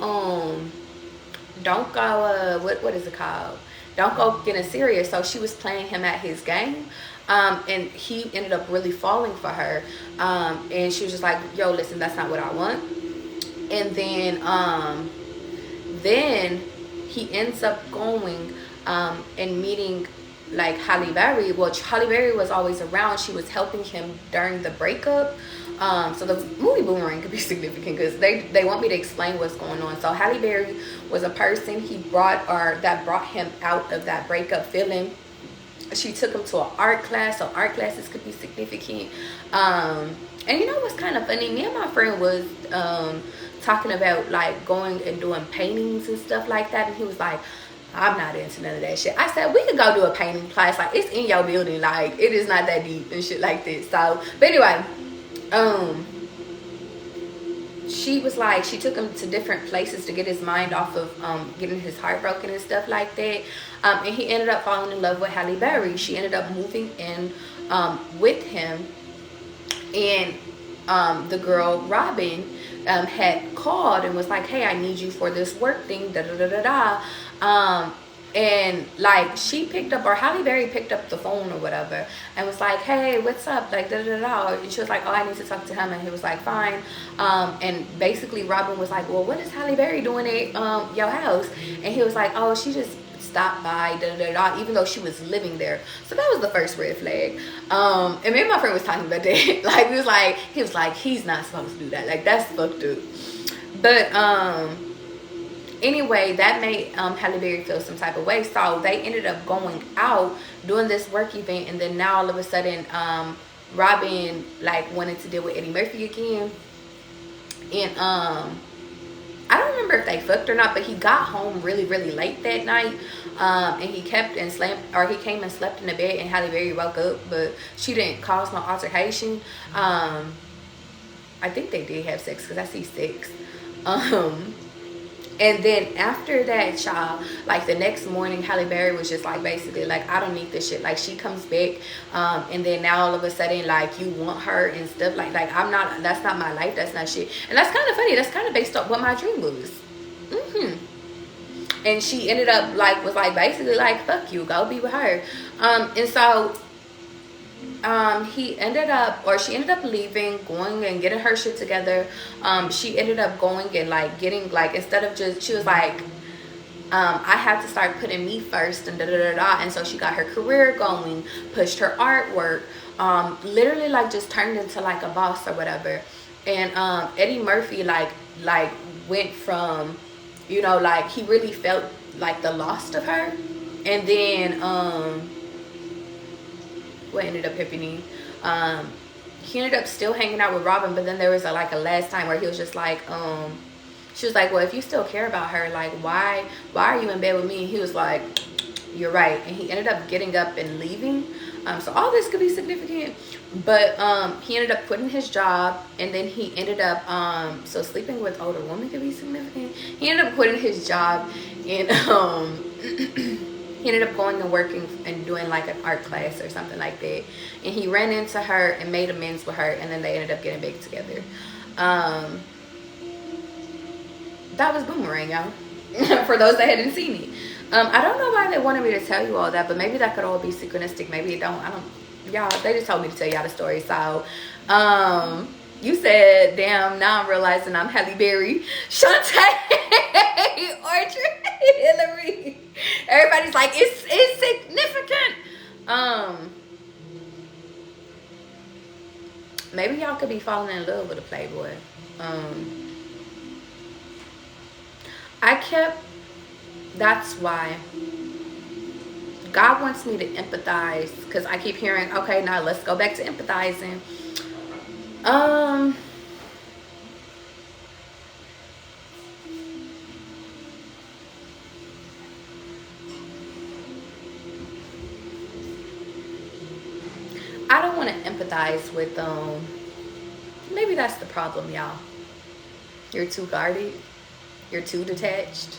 what is it called? Don't go getting serious. So she was playing him at his game, and he ended up really falling for her, and she was just like, yo, listen, that's not what I want. And then he ends up going and meeting like Halle Berry. Well, Halle Berry was always around. She was helping him during the breakup. So the movie Boomerang could be significant because they want me to explain what's going on. So Halle Berry was a person that brought him out of that breakup feeling. She took him to an art class, so art classes could be significant. And you know what's kind of funny? Me and my friend was talking about like going and doing paintings and stuff like that, and he was like, I'm not into none of that shit. I said, we could go do a painting class, like it's in your building, like it is not that deep and shit like this. So, but anyway, she was like, she took him to different places to get his mind off of getting his heart broken and stuff like that. And he ended up falling in love with Halle Berry. She ended up moving in with him, and the girl Robin had called and was like, hey, I need you for this work thing, da da da da da. And like she picked up, or Halle Berry picked up the phone or whatever, and was like, hey, what's up, like da da da da. And she was like, oh, I need to talk to him. And he was like, fine. And basically Robin was like, well, what is Halle Berry doing at your house? And he was like, oh, she just stopped by, da da da, even though she was living there. So that was the first red flag. And me and my friend was talking about that. Like he was like he's not supposed to do that, like that's fucked up. But anyway, that made Halle Berry feel some type of way. So they ended up going out doing this work event, and then now all of a sudden Robin like wanted to deal with Eddie Murphy again. And I don't remember if they fucked or not, but he got home really, really late that night. And he came and slept in the bed, and Halle Berry woke up, but she didn't cause no altercation. I think they did have sex because I see sex. And then after that, y'all, like the next morning, Halle Berry was just like basically like, I don't need this shit. Like she comes back, and then now all of a sudden like you want her and stuff like that's not my life, that's not shit. And that's kind of funny. That's kind of based on what my dream was. And she ended up like was like basically like, fuck you, go be with her. And so she ended up leaving, going and getting her shit together. She ended up going and like getting like, instead of just, she was like, I had to start putting me first and da da da da. And so she got her career going, pushed her artwork, literally like just turned into like a boss or whatever. And Eddie Murphy like went from, you know, like he really felt like the loss of her. And then what ended up happening, he ended up still hanging out with Robin, but then there was a last time where he was just like, she was like, well, if you still care about her, like why are you in bed with me? And he was like, you're right. And he ended up getting up and leaving. So all this could be significant, but he ended up quitting his job, and then he ended up so sleeping with older women could be significant. He ended up quitting his job, and He ended up going and working and doing like an art class or something like that. And he ran into her and made amends with her, and then they ended up getting back together. That was Boomerang, y'all. For those that hadn't seen it. I don't know why they wanted me to tell you all that, but maybe that could all be synchronistic. Maybe it don't. I don't. Y'all, they just told me to tell y'all the story. So, you said, damn, now I'm realizing I'm Halle Berry, Shantae, Audrey, Hillary. Everybody's like, it's significant. Maybe y'all could be falling in love with a playboy. That's why God wants me to empathize, because I keep hearing, okay, now let's go back to empathizing. I don't want to empathize with maybe that's the problem, y'all. You're too guarded. You're too detached.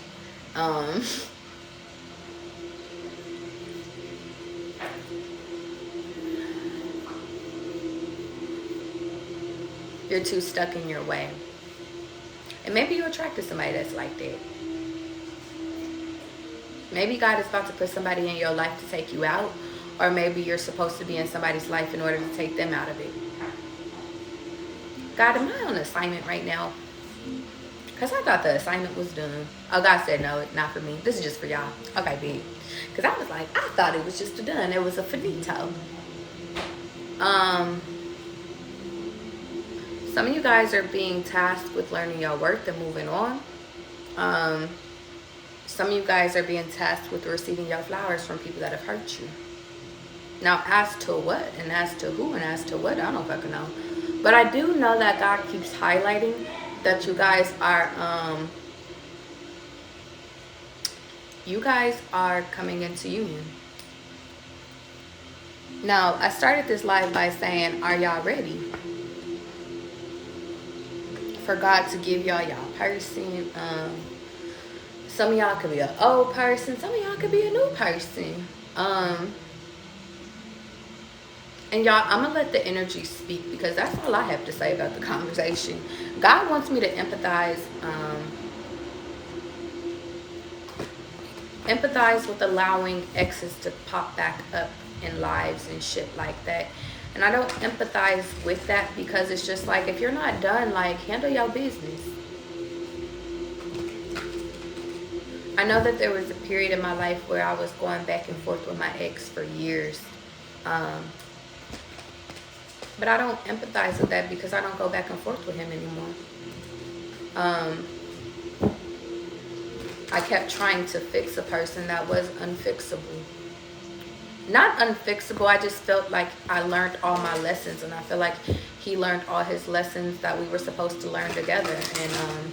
You're too stuck in your way. And maybe you're attracted to somebody that's like that. Maybe God is about to put somebody in your life to take you out, or maybe you're supposed to be in somebody's life in order to take them out of it. God, am I on assignment right now? Because I thought the assignment was done. Oh, God said no, not for me. This is just for y'all. Okay, big. Because I was like, I thought it was just done. It was a finito. Some of you guys are being tasked with learning your worth and moving on. Some of you guys are being tasked with receiving your flowers from people that have hurt you. Now, as to what, and as to who, and as to what, I don't fucking know. But I do know that God keeps highlighting that you guys are coming into union. Now, I started this live by saying, are y'all ready for God to give y'all person? Some of y'all could be an old person. Some of y'all could be a new person. And y'all, I'm going to let the energy speak, because that's all I have to say about the conversation. God wants me to empathize. Empathize with allowing exes to pop back up in lives and shit like that. And I don't empathize with that, because it's just like, if you're not done, like, handle your business. I know that there was a period in my life where I was going back and forth with my ex for years. But I don't empathize with that, because I don't go back and forth with him anymore. I kept trying to fix a person that was unfixable. Not unfixable, I just felt like I learned all my lessons, and I feel like he learned all his lessons that we were supposed to learn together. And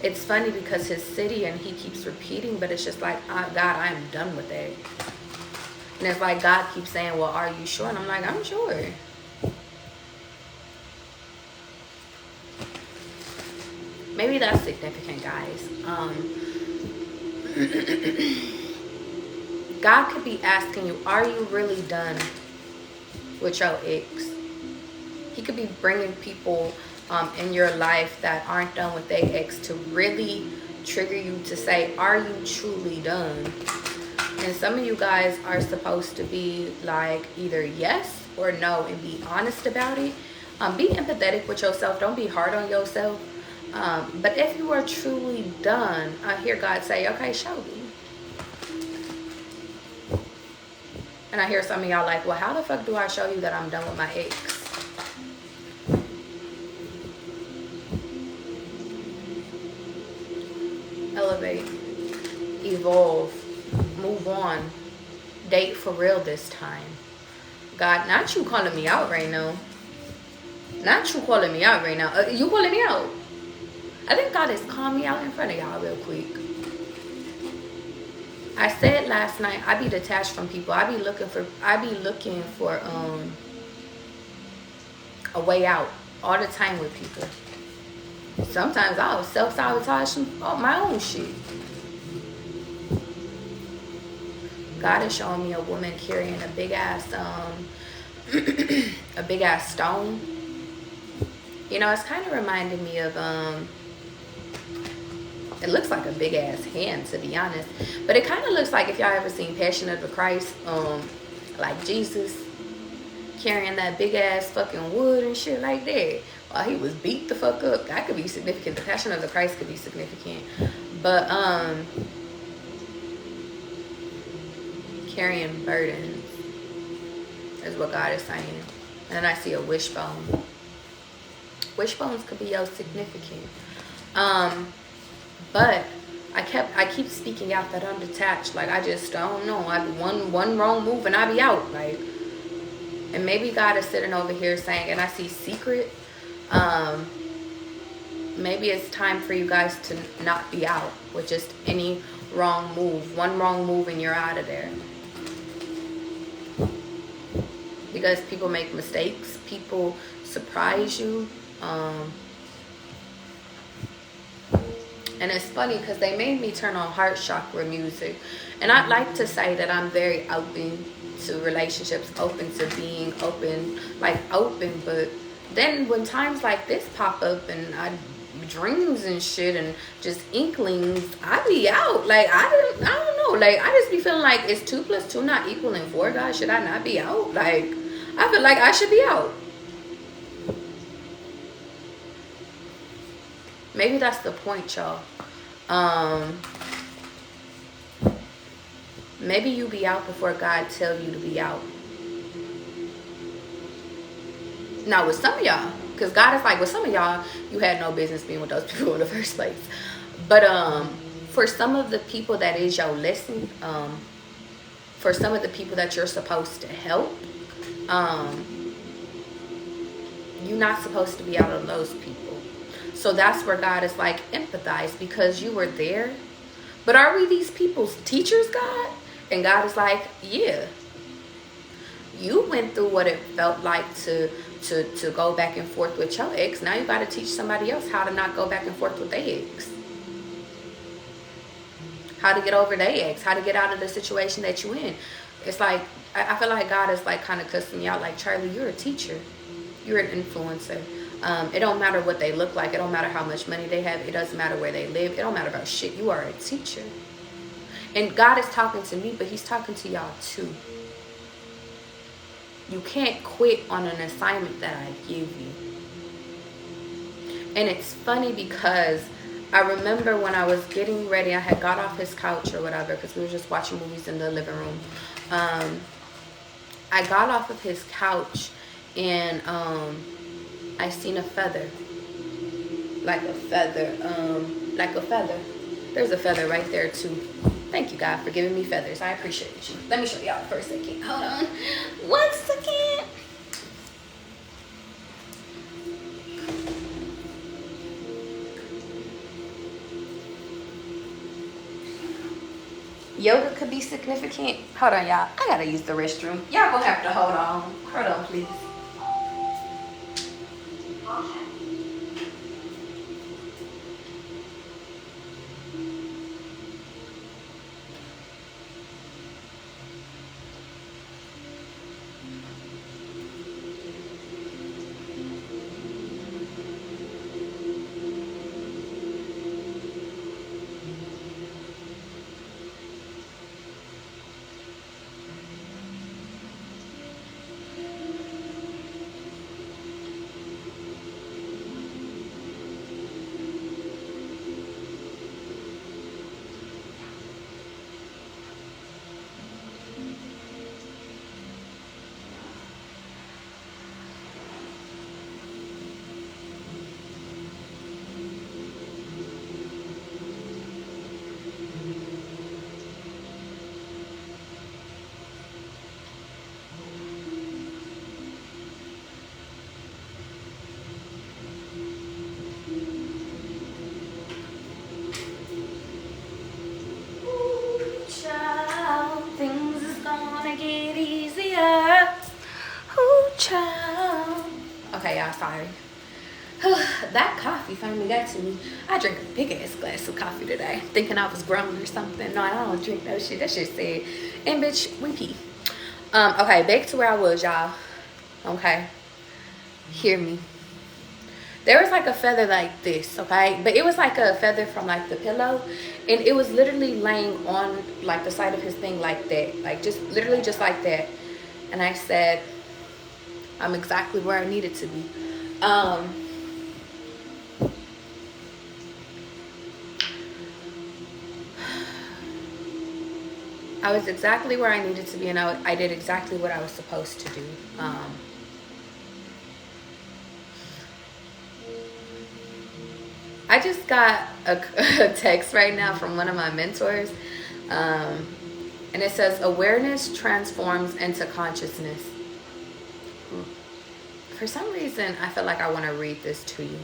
it's funny, because his city, and he keeps repeating, but it's just like, God, I am done with that. And it's like God keeps saying, well, are you sure? And I'm like, I'm sure. Maybe that's significant, guys. God could be asking you, are you really done with your ex? He could be bringing people in your life that aren't done with their ex to really trigger you to say, are you truly done? And some of you guys are supposed to be like either yes or no, and be honest about it. Be empathetic with yourself. Don't be hard on yourself. But if you are truly done, I hear God say, okay, show me. And I hear some of y'all like, well, how the fuck do I show you that I'm done with my ex? Elevate, evolve, move on, date for real this time. God, not you calling me out right now. Not you calling me out right now. You calling me out. I think God has called me out in front of y'all real quick. I said last night, I be detached from people. I be looking for a way out all the time with people. Sometimes I'll self-sabotage my own shit. God is showing me a woman carrying a big ass a big ass stone. You know, it's kind of reminding me of it looks like a big ass hand, to be honest, but it kind of looks like, if y'all ever seen Passion of the Christ, like Jesus carrying that big ass fucking wood and shit like that while he was beat the fuck up. That could be significant. The Passion of the Christ could be significant, but carrying burdens is what God is saying. And then I see a wishbone. Wishbones could be your significant. But I keep speaking out that I'm detached. Like, I just don't know. I one wrong move and I be out. Like, and maybe God is sitting over here saying, and I see secret. Maybe it's time for you guys to not be out with just any wrong move. One wrong move and you're out of there. Because people make mistakes. People surprise you. And it's funny because they made me turn on heart chakra music. And I'd like to say that I'm very open to relationships, open to being open, like open. But then when times like this pop up and dreams and shit and just inklings, I be out. Like, I don't know. Like, I just be feeling like, is 2 + 2 not equaling 4, guys? Should I not be out? Like, I feel like I should be out. Maybe that's the point, y'all. Maybe you be out before God tell you to be out. Now, with some of y'all, because God is like, with some of y'all, you had no business being with those people in the first place. But for some of the people that is your lesson, for some of the people that you're supposed to help, you're not supposed to be out on those people. So that's where God is like, empathize, because you were there. But are we these people's teachers, God? And God is like, yeah. You went through what it felt like to go back and forth with your ex. Now you got to teach somebody else how to not go back and forth with their ex. How to get over their ex. How to get out of the situation that you in. It's like, I feel like God is like kind of cussing me out. Like, Charlie, you're a teacher. You're an influencer. It don't matter what they look like. It don't matter how much money they have. It doesn't matter where they live. It don't matter about shit. You are a teacher. And God is talking to me, but he's talking to y'all too. You can't quit on an assignment that I give you. And it's funny because I remember when I was getting ready, I had got off his couch or whatever, because we were just watching movies in the living room. I got off of his couch and I seen a feather. Like a feather. There's a feather right there too. Thank you, God, for giving me feathers. I appreciate you. Let me show y'all for a second. Hold on. 1 second. Yoga could be significant. Hold on, y'all. I gotta use the restroom. Y'all gonna have to hold on. Hold on, please. Okay, y'all, sorry. That coffee finally got to me. I drank a big ass glass of coffee today, thinking I was grown or something. No, I don't drink no shit. That shit said, and bitch, we pee. Okay, back to where I was, y'all. Okay, hear me. There was like a feather like this, okay? But it was like a feather from like the pillow. And it was literally laying on like the side of his thing like that. Like just literally just like that. And I said, I'm exactly where I needed to be. I was exactly where I needed to be, and I did exactly what I was supposed to do. I just got a text right now from one of my mentors, and it says, awareness transforms into consciousness. For some reason, I feel like I want to read this to you.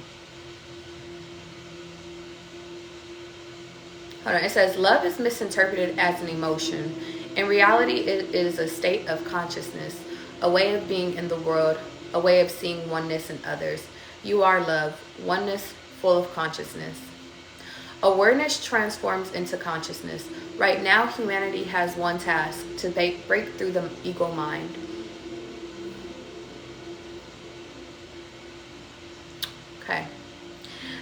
Hold on. It says, love is misinterpreted as an emotion. In reality, it is a state of consciousness, a way of being in the world, a way of seeing oneness in others. You are love, oneness, full of consciousness. Awareness transforms into consciousness. Right now, humanity has one task: to break through the ego mind. Okay.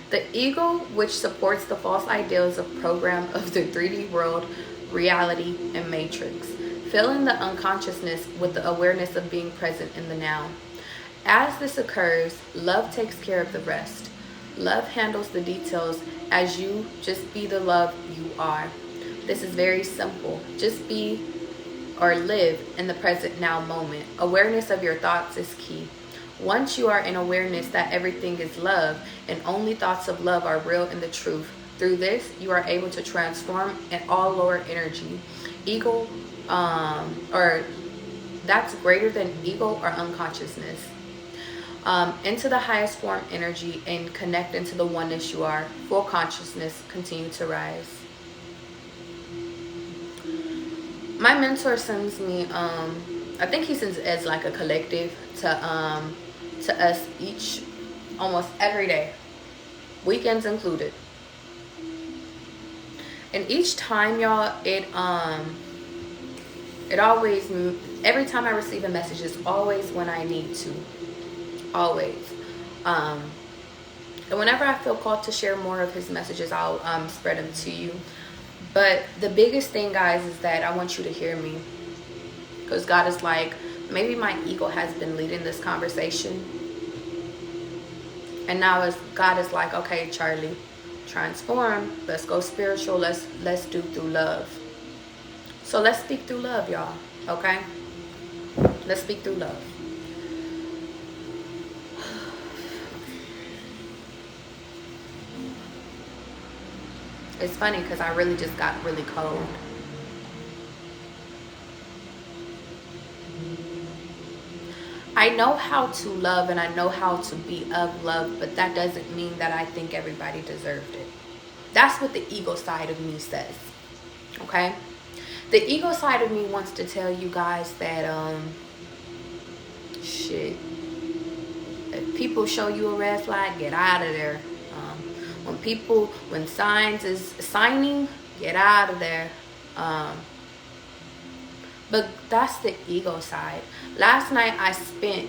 The ego, which supports the false ideals of program of the 3D world, reality, and matrix, filling the unconsciousness with the awareness of being present in the now. As this occurs, love takes care of the rest. Love handles the details as you just be the love you are. This is very simple. Just be or live in the present now moment. Awareness of your thoughts is key. Once you are in awareness that everything is love and only thoughts of love are real and the truth, through this you are able to transform in all lower energy, ego, or that's greater than ego or unconsciousness, into the highest form energy and connect into the oneness you are. Full consciousness, continue to rise. My mentor sends me, I think he sends as like a collective to us each, almost every day, weekends included. And each time, y'all, it always, every time I receive a message, it's always when I need to. Always. And whenever I feel called to share more of his messages, I'll spread them to you. But the biggest thing, guys, is that I want you to hear me, because God is like, maybe my ego has been leading this conversation, and now God is like, okay, Charlie, transform, let's go spiritual, let's do through love. So let's speak through love, y'all. Okay, let's speak through love. It's funny because I really just got really cold. I know how to love and I know how to be of love, but that doesn't mean that I think everybody deserved it. That's what the ego side of me says. Okay? The ego side of me wants to tell you guys that shit, if people show you a red flag, get out of there. When signs is signing, get out of there. But that's the ego side. Last night I spent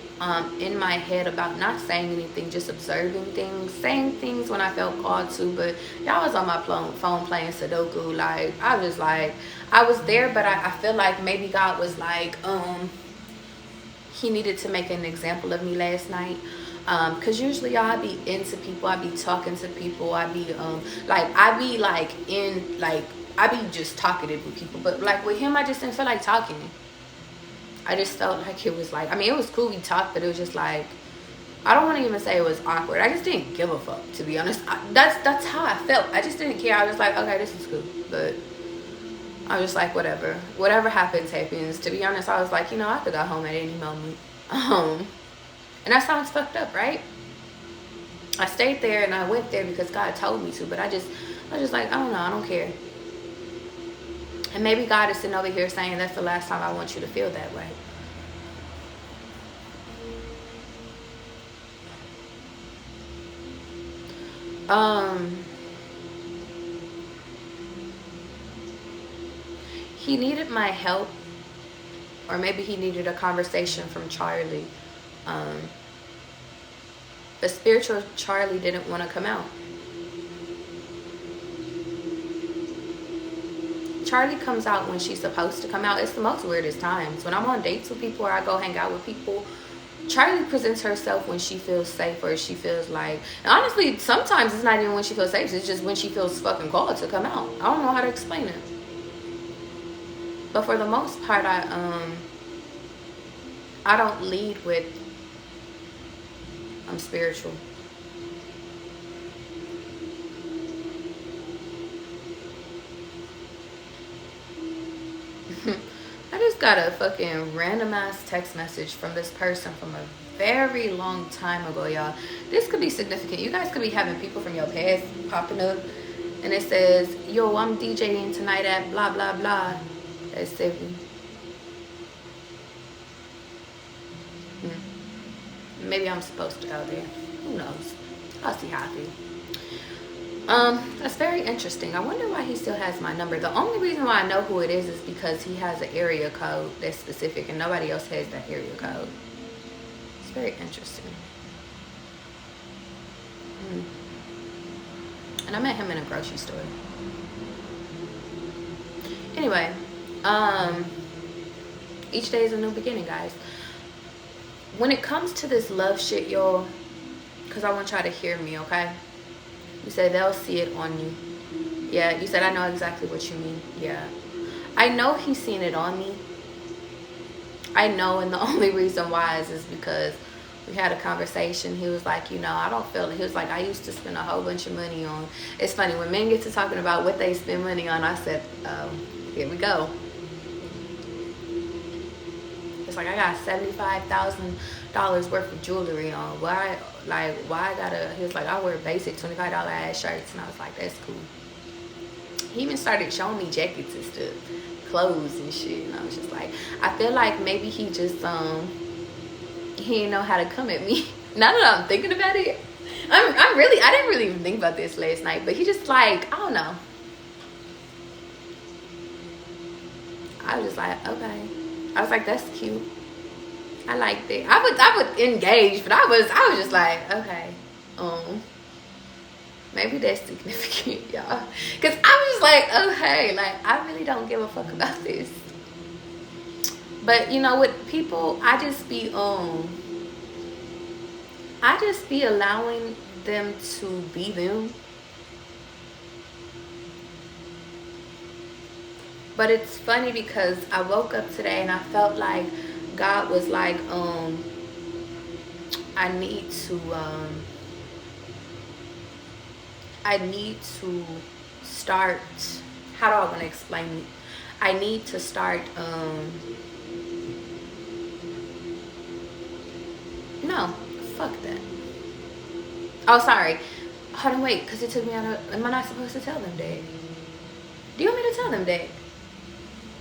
in my head about not saying anything, just observing things, saying things when I felt called to. But y'all was on my phone playing Sudoku. Like, I was like, I was there, but I feel like maybe God was like, he needed to make an example of me last night. Cause usually y'all, I be into people, I be talking to people, I be I be just talkative with people, but like with him, I just didn't feel like talking. I just felt like it was like, I mean, it was cool we talked, but it was just like, I don't want to even say it was awkward. I just didn't give a fuck, to be honest. That's how I felt. I just didn't care. I was like, okay, this is cool, but I was just like, whatever happens. To be honest, I was like, I could go home at any moment. And that sounds fucked up, right? I stayed there and I went there because God told me to, but I was just like, I don't know, I don't care. And maybe God is sitting over here saying, that's the last time I want you to feel that way. He needed my help, or maybe he needed a conversation from Charlie. But spiritual Charlie didn't want to come out. Charlie comes out when she's supposed to come out. It's the most weirdest times. When I'm on dates with people or I go hang out with people, Charlie presents herself when she feels safe, or she feels like, and honestly, sometimes it's not even when she feels safe, it's just when she feels fucking called to come out. I don't know how to explain it. But for the most part, I don't lead with I'm spiritual. I just got a fucking random ass text message from this person from a very long time ago, y'all. This could be significant. You guys could be having people from your past popping up, and it says, yo, I'm DJing tonight at blah blah blah. That's 7. Maybe I'm supposed to go there. Who knows? I'll see how I feel. That's very interesting. I wonder why he still has my number. The only reason why I know who it is because he has an area code that's specific and nobody else has that area code. It's very interesting. And I met him in a grocery store. Anyway, each day is a new beginning, guys. When it comes to this love shit, y'all, because I want y'all to hear me, okay? You said they'll see it on you. Yeah, you said I know exactly what you mean. Yeah. I know he's seen it on me. I know, and the only reason why is because we had a conversation. He was like, you know, I don't feel it. He was like, I used to spend a whole bunch of money on. It's funny, when men get to talking about what they spend money on, I said, oh, here we go. It's like, I got $75,000 worth of jewelry on. Why I gotta, he was like, I wear basic $25 ass shirts. And I was like, that's cool. He even started showing me jackets and stuff, clothes and shit. And I was just like, I feel like maybe he just, he didn't know how to come at me. Now that I'm thinking about it, I didn't really even think about this last night, but he just like, I don't know. I was just like, okay. I was like, that's cute. I liked it. I would engage, but I was just like, okay, maybe that's significant, y'all. Cause I was just like, okay, like I really don't give a fuck about this. But you know, with people, I just be allowing them to be them. But it's funny because I woke up today and I felt like God was like, I need to start, how do I want to explain it? I need to start, no, fuck that. Oh, sorry. Hold on, wait, because it took me out of, am I not supposed to tell them that? Do you want me to tell them that?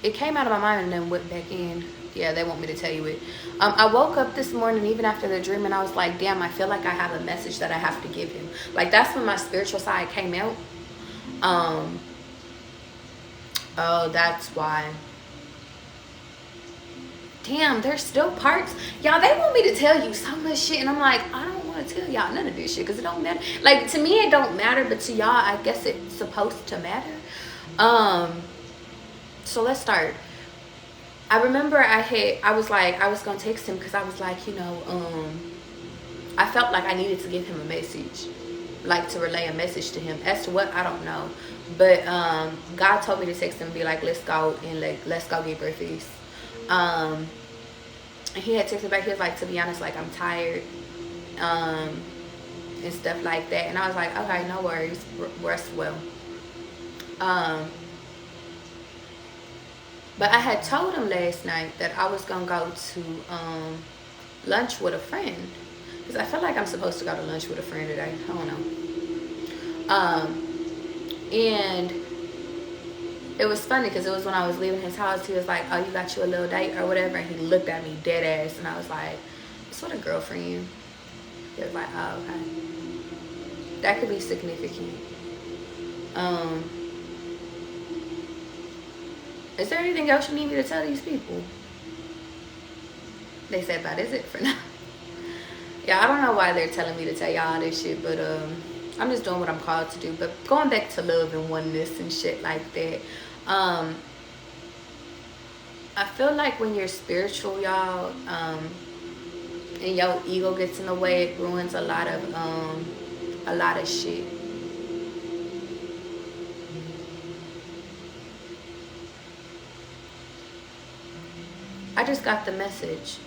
It came out of my mind and then went back in. Yeah, they want me to tell you it. I woke up this morning, even after the dream, and I was like, damn, I feel like I have a message that I have to give him. Like, that's when my spiritual side came out. Oh, that's why. Damn, there's still parts. Y'all, they want me to tell you so much shit, and I'm like, I don't want to tell y'all none of this shit, because it don't matter. Like, to me, it don't matter, but to y'all, I guess it's supposed to matter. So let's start. I remember I was gonna text him because I was like, you know, I felt like I needed to give him a message, like to relay a message to him. As to what, I don't know, but God told me to text him and be like, let's go get breakfast. And he had texted back. He was like, to be honest, like I'm tired, and stuff like that. And I was like, okay, no worries, rest well. But I had told him last night that I was going to go to lunch with a friend. Because I feel like I'm supposed to go to lunch with a friend today. I don't know. And it was funny because it was when I was leaving his house. He was like, oh, you got you a little date or whatever. And he looked at me dead ass. And I was like, it's with a girlfriend. He was like, oh, okay. That could be significant. Is there anything else you need me to tell these people? They said that is it for now. Yeah, I don't know why they're telling me to tell y'all this shit, but I'm just doing what I'm called to do. But going back to love and oneness and shit like that, I feel like when you're spiritual, y'all, and your ego gets in the way, it ruins a lot of shit. I just got the message.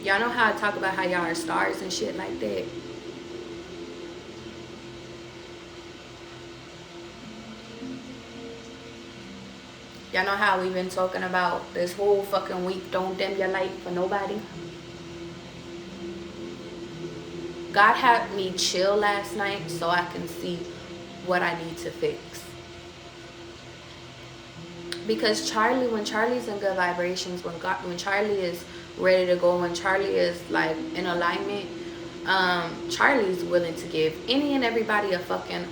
Y'all know how I talk about how y'all are stars and shit like that? Y'all know how we've been talking about this whole fucking week, don't dim your light for nobody? God had me chill last night so I can see what I need to fix. Because Charlie, when Charlie's in good vibrations, when Charlie is ready to go, when Charlie is like in alignment, Charlie's willing to give any and everybody a fucking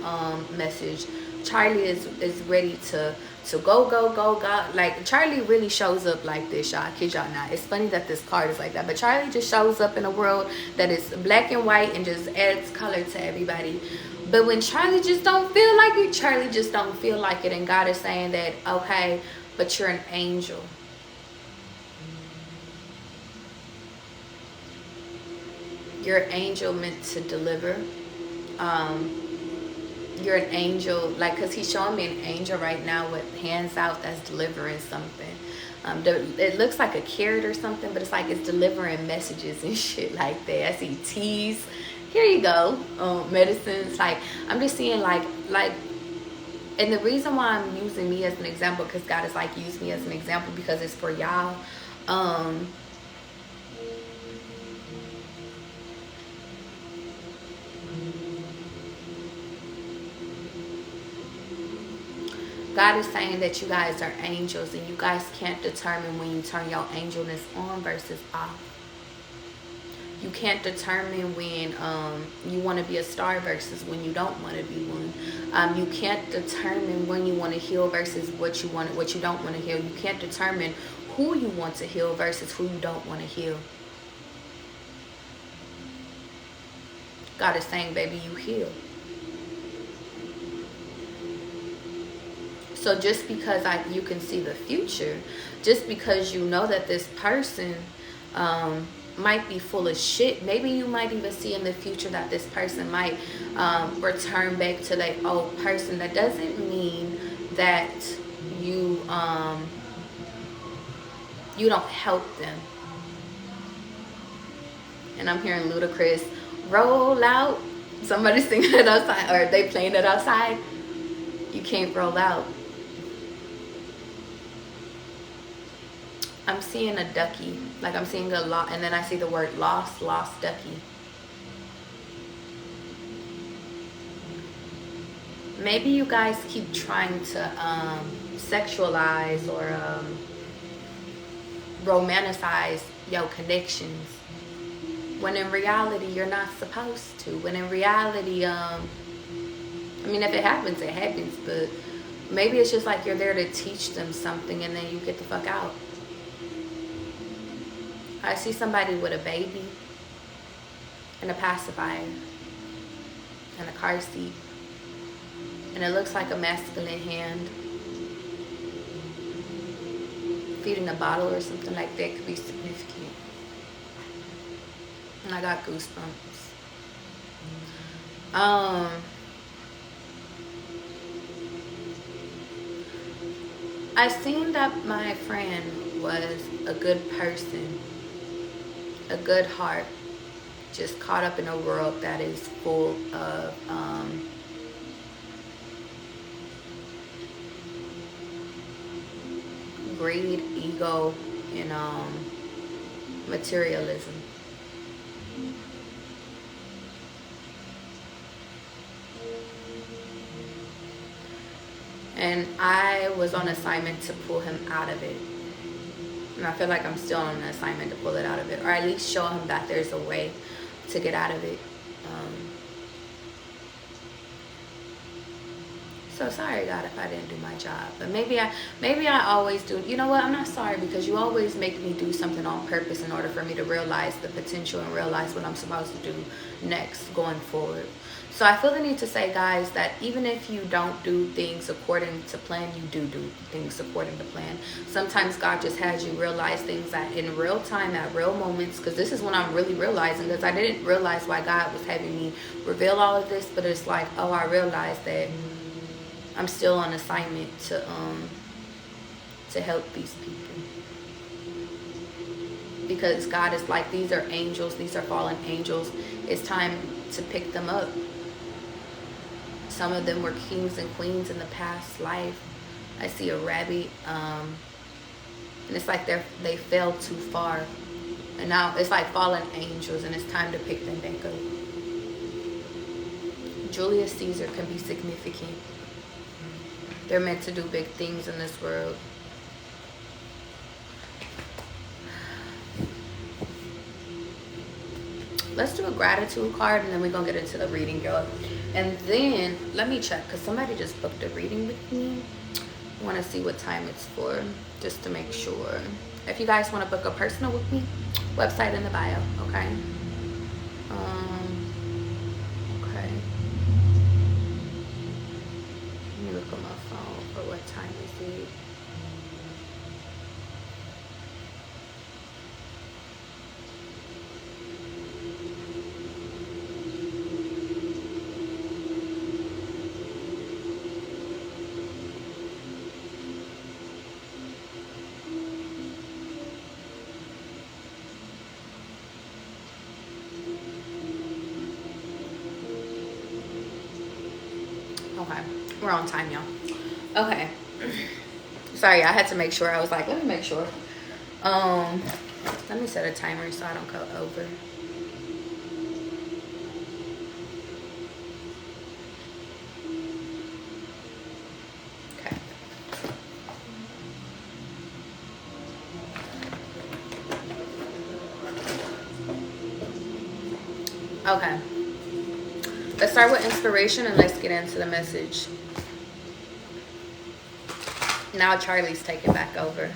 message. Charlie is ready to go. Like, Charlie really shows up like this, y'all. I kid y'all not. It's funny that this card is like that, but Charlie just shows up in a world that is black and white and just adds color to everybody. But when Charlie just don't feel like it, Charlie just don't feel like it. And God is saying that, okay, but you're an angel. You're an angel meant to deliver. You're an angel, like, because he's showing me an angel right now with hands out that's delivering something. It looks like a carrot or something, but it's like it's delivering messages and shit like that. I see teas. Here you go. Medicines. Like, I'm just seeing like, and the reason why I'm using me as an example, because God is like, use me as an example because it's for y'all. God is saying that you guys are angels and you guys can't determine when you turn your angelness on versus off. You can't determine when you want to be a star versus when you don't want to be one. You can't determine when you want to heal versus what you don't want to heal. You can't determine who you want to heal versus who you don't want to heal. God is saying, baby, you heal. So just because you can see the future, just because you know that this person might be full of shit, maybe you might even see in the future that this person might return back to their old person. That doesn't mean that you don't help them. And I'm hearing Ludacris roll out. Somebody singing it outside, or they playing it outside. You can't roll out. I'm seeing a ducky, like I'm seeing a lot, and then I see the word lost ducky. Maybe you guys keep trying to sexualize or romanticize your connections, when in reality you're not supposed to. When in reality, I mean, if it happens, it happens, but maybe it's just like you're there to teach them something and then you get the fuck out. I see somebody with a baby and a pacifier and a car seat, and it looks like a masculine hand feeding a bottle or something like that. Could be significant. And I got goosebumps. I seen that my friend was a good person, a good heart, just caught up in a world that is full of greed, ego, and materialism. And I was on assignment to pull him out of it. And I feel like I'm still on an assignment to pull it out of it, or at least show him that there's a way to get out of it. So sorry, God, if I didn't do my job. But maybe I always do. You know what? I'm not sorry, because you always make me do something on purpose in order for me to realize the potential and realize what I'm supposed to do next going forward. So I feel the need to say, guys, that even if you don't do things according to plan, you do things according to plan. Sometimes God just has you realize things that in real time, at real moments, because this is when I'm really realizing, because I didn't realize why God was having me reveal all of this, but it's like, oh, I realized that I'm still on assignment to help these people. Because God is like, these are angels, these are fallen angels. It's time to pick them up. Some of them were kings and queens in the past life. I see a rabbit, and it's like they fell too far. And now it's like fallen angels, and it's time to pick them back up. Julius Caesar can be significant. They're meant to do big things in this world. Let's do a gratitude card, and then we're going to get into the reading, y'all. And then, let me check, because somebody just booked a reading with me. I want to see what time it's for, just to make sure. If you guys want to book a personal with me, website in the bio, okay? Okay. Let me look on my phone for what time is it. Okay, we're on time, y'all. Okay. Sorry, I had to make sure. I was like, let me make sure. Let me set a timer so I don't go over. Okay. Okay. Let's start with inspiration and let's get into the message. Now Charlie's taking back over.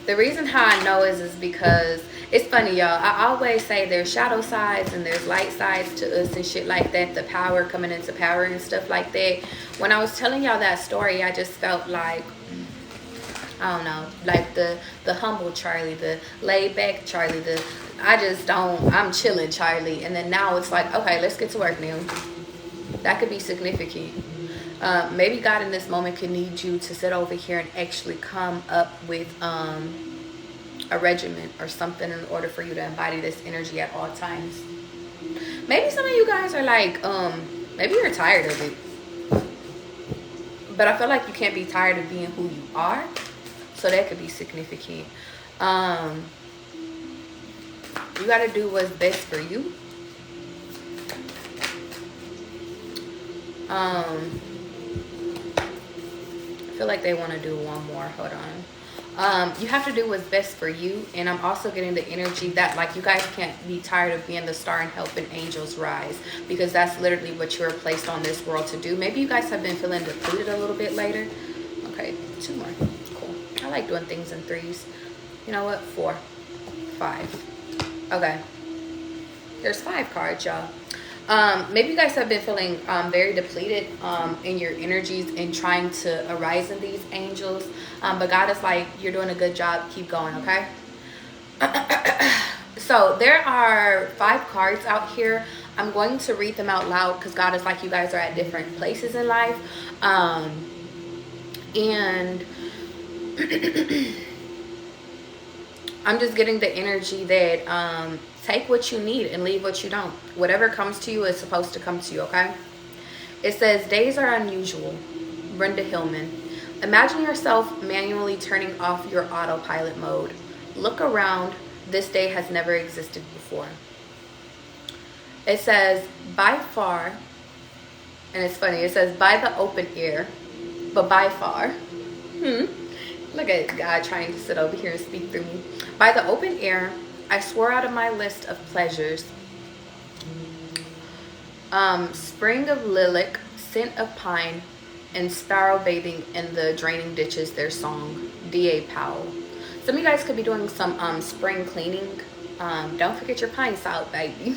The reason how I know is because it's funny, y'all. I always say there's shadow sides and there's light sides to us and shit like that. The power coming into power and stuff like that. When I was telling y'all that story, I just felt like, I don't know, like the humble Charlie, the laid back Charlie, I'm chilling Charlie. And then now it's like, okay, let's get to work now. That could be significant. Maybe God in this moment could need you to sit over here and actually come up with a regimen or something in order for you to embody this energy at all times. Maybe some of you guys are like, maybe you're tired of it. But I feel like you can't be tired of being who you are. So that could be significant. You got to do what's best for you. I feel like they want to do one more. Hold on. You have to do what's best for you. And I'm also getting the energy that, like, you guys can't be tired of being the star and helping angels rise, because that's literally what you're placed on this world to do. Maybe you guys have been feeling depleted a little bit later. Okay, 2 more. Cool. I like doing things in threes. You know what? 4, 5. Okay. There's 5 cards, y'all. Maybe you guys have been feeling very depleted in your energies and trying to arise in these angels. But God is like, you're doing a good job. Keep going, okay? So there are 5 cards out here. I'm going to read them out loud because God is like, you guys are at different places in life. And I'm just getting the energy that take what you need and leave what you don't. Whatever comes to you is supposed to come to you, okay? It says, days are unusual. Brenda Hillman. Imagine yourself manually turning off your autopilot mode. Look around. This day has never existed before. It says, by far, and it's funny, it says, by the open air, but by far. Look at God trying to sit over here and speak through me. By the open air, I swore out of my list of pleasures. Spring of lilac, scent of pine, and sparrow bathing in the draining ditches, their song. D.A. Powell. Some of you guys could be doing some spring cleaning. Don't forget your pine salt, baby.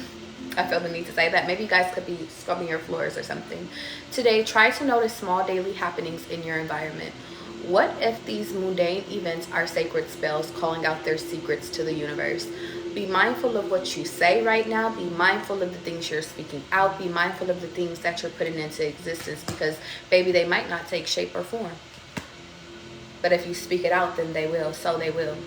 I feel the need to say that. Maybe you guys could be scrubbing your floors or something. Today, try to notice small daily happenings in your environment. What if these mundane events are sacred spells calling out their secrets to the universe? Be mindful of what you say right now. Be mindful of the things you're speaking out. Be mindful of the things that you're putting into existence, because, baby, they might not take shape or form. But if you speak it out, then they will. So they will.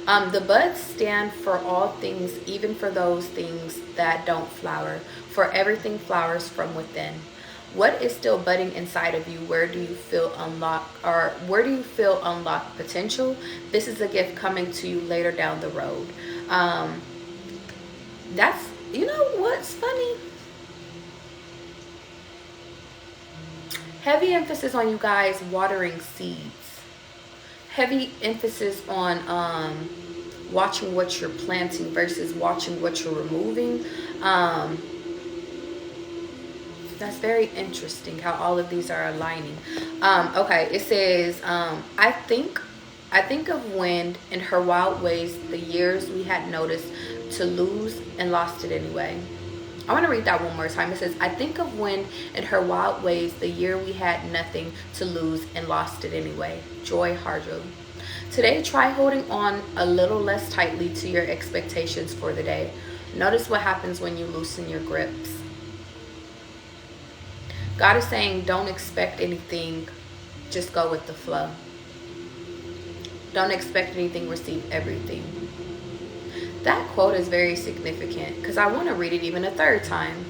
The buds stand for all things, even for those things that don't flower. For everything flowers from within. What is still budding inside of you? Where do you feel unlocked potential? This is a gift coming to you later down the road. That's, you know what's funny? Heavy emphasis on you guys watering seeds. Heavy emphasis on watching what you're planting versus watching what you're removing. That's very interesting how all of these are aligning. Okay, it says, I think of wind in her wild ways, the years we had noticed to lose and lost it anyway. I want to read that one more time. It says, I think of wind in her wild ways, the year we had nothing to lose and lost it anyway. Joy Harjo. Today, try holding on a little less tightly to your expectations for the day. Notice what happens when you loosen your grips. God is saying, don't expect anything, just go with the flow. Don't expect anything, receive everything. That quote is very significant because I want to read it even a third time.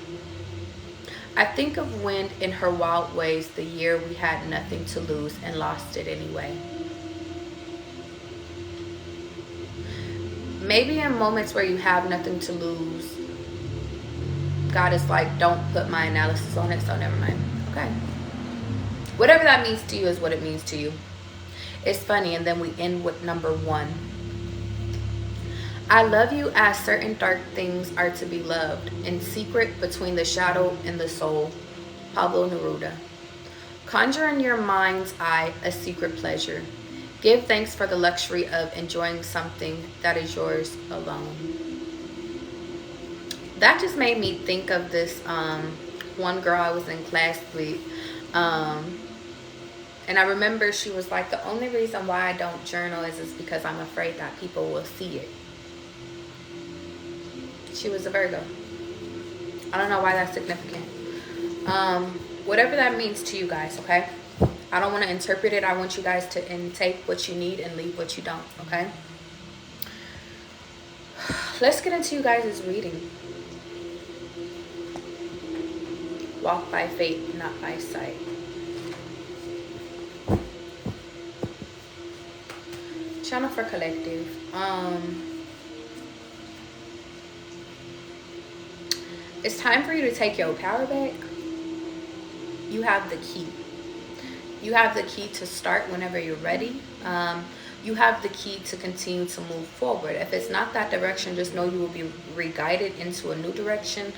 I think of wind in her wild ways, the year we had nothing to lose and lost it anyway. Maybe in moments where you have nothing to lose, God is like, don't put my analysis on it, so never mind. Okay. Whatever that means to you is what it means to you. It's funny, and then we end with number 1. I love you as certain dark things are to be loved, in secret between the shadow and the soul. Pablo Neruda. Conjure in your mind's eye a secret pleasure. Give thanks for the luxury of enjoying something that is yours alone. That just made me think of this one girl I was in class with. And I remember she was like, the only reason why I don't journal is because I'm afraid that people will see it. She was a Virgo. I don't know why that's significant. Whatever that means to you guys, okay? I don't want to interpret it. I want you guys to intake what you need and leave what you don't, okay? Let's get into you guys' reading. Walk by faith, not by sight. Channel for collective. It's time for you to take your power back. You have the key. You have the key to start whenever you're ready. You have the key to continue to move forward. If it's not that direction, just know you will be re-guided into a new direction.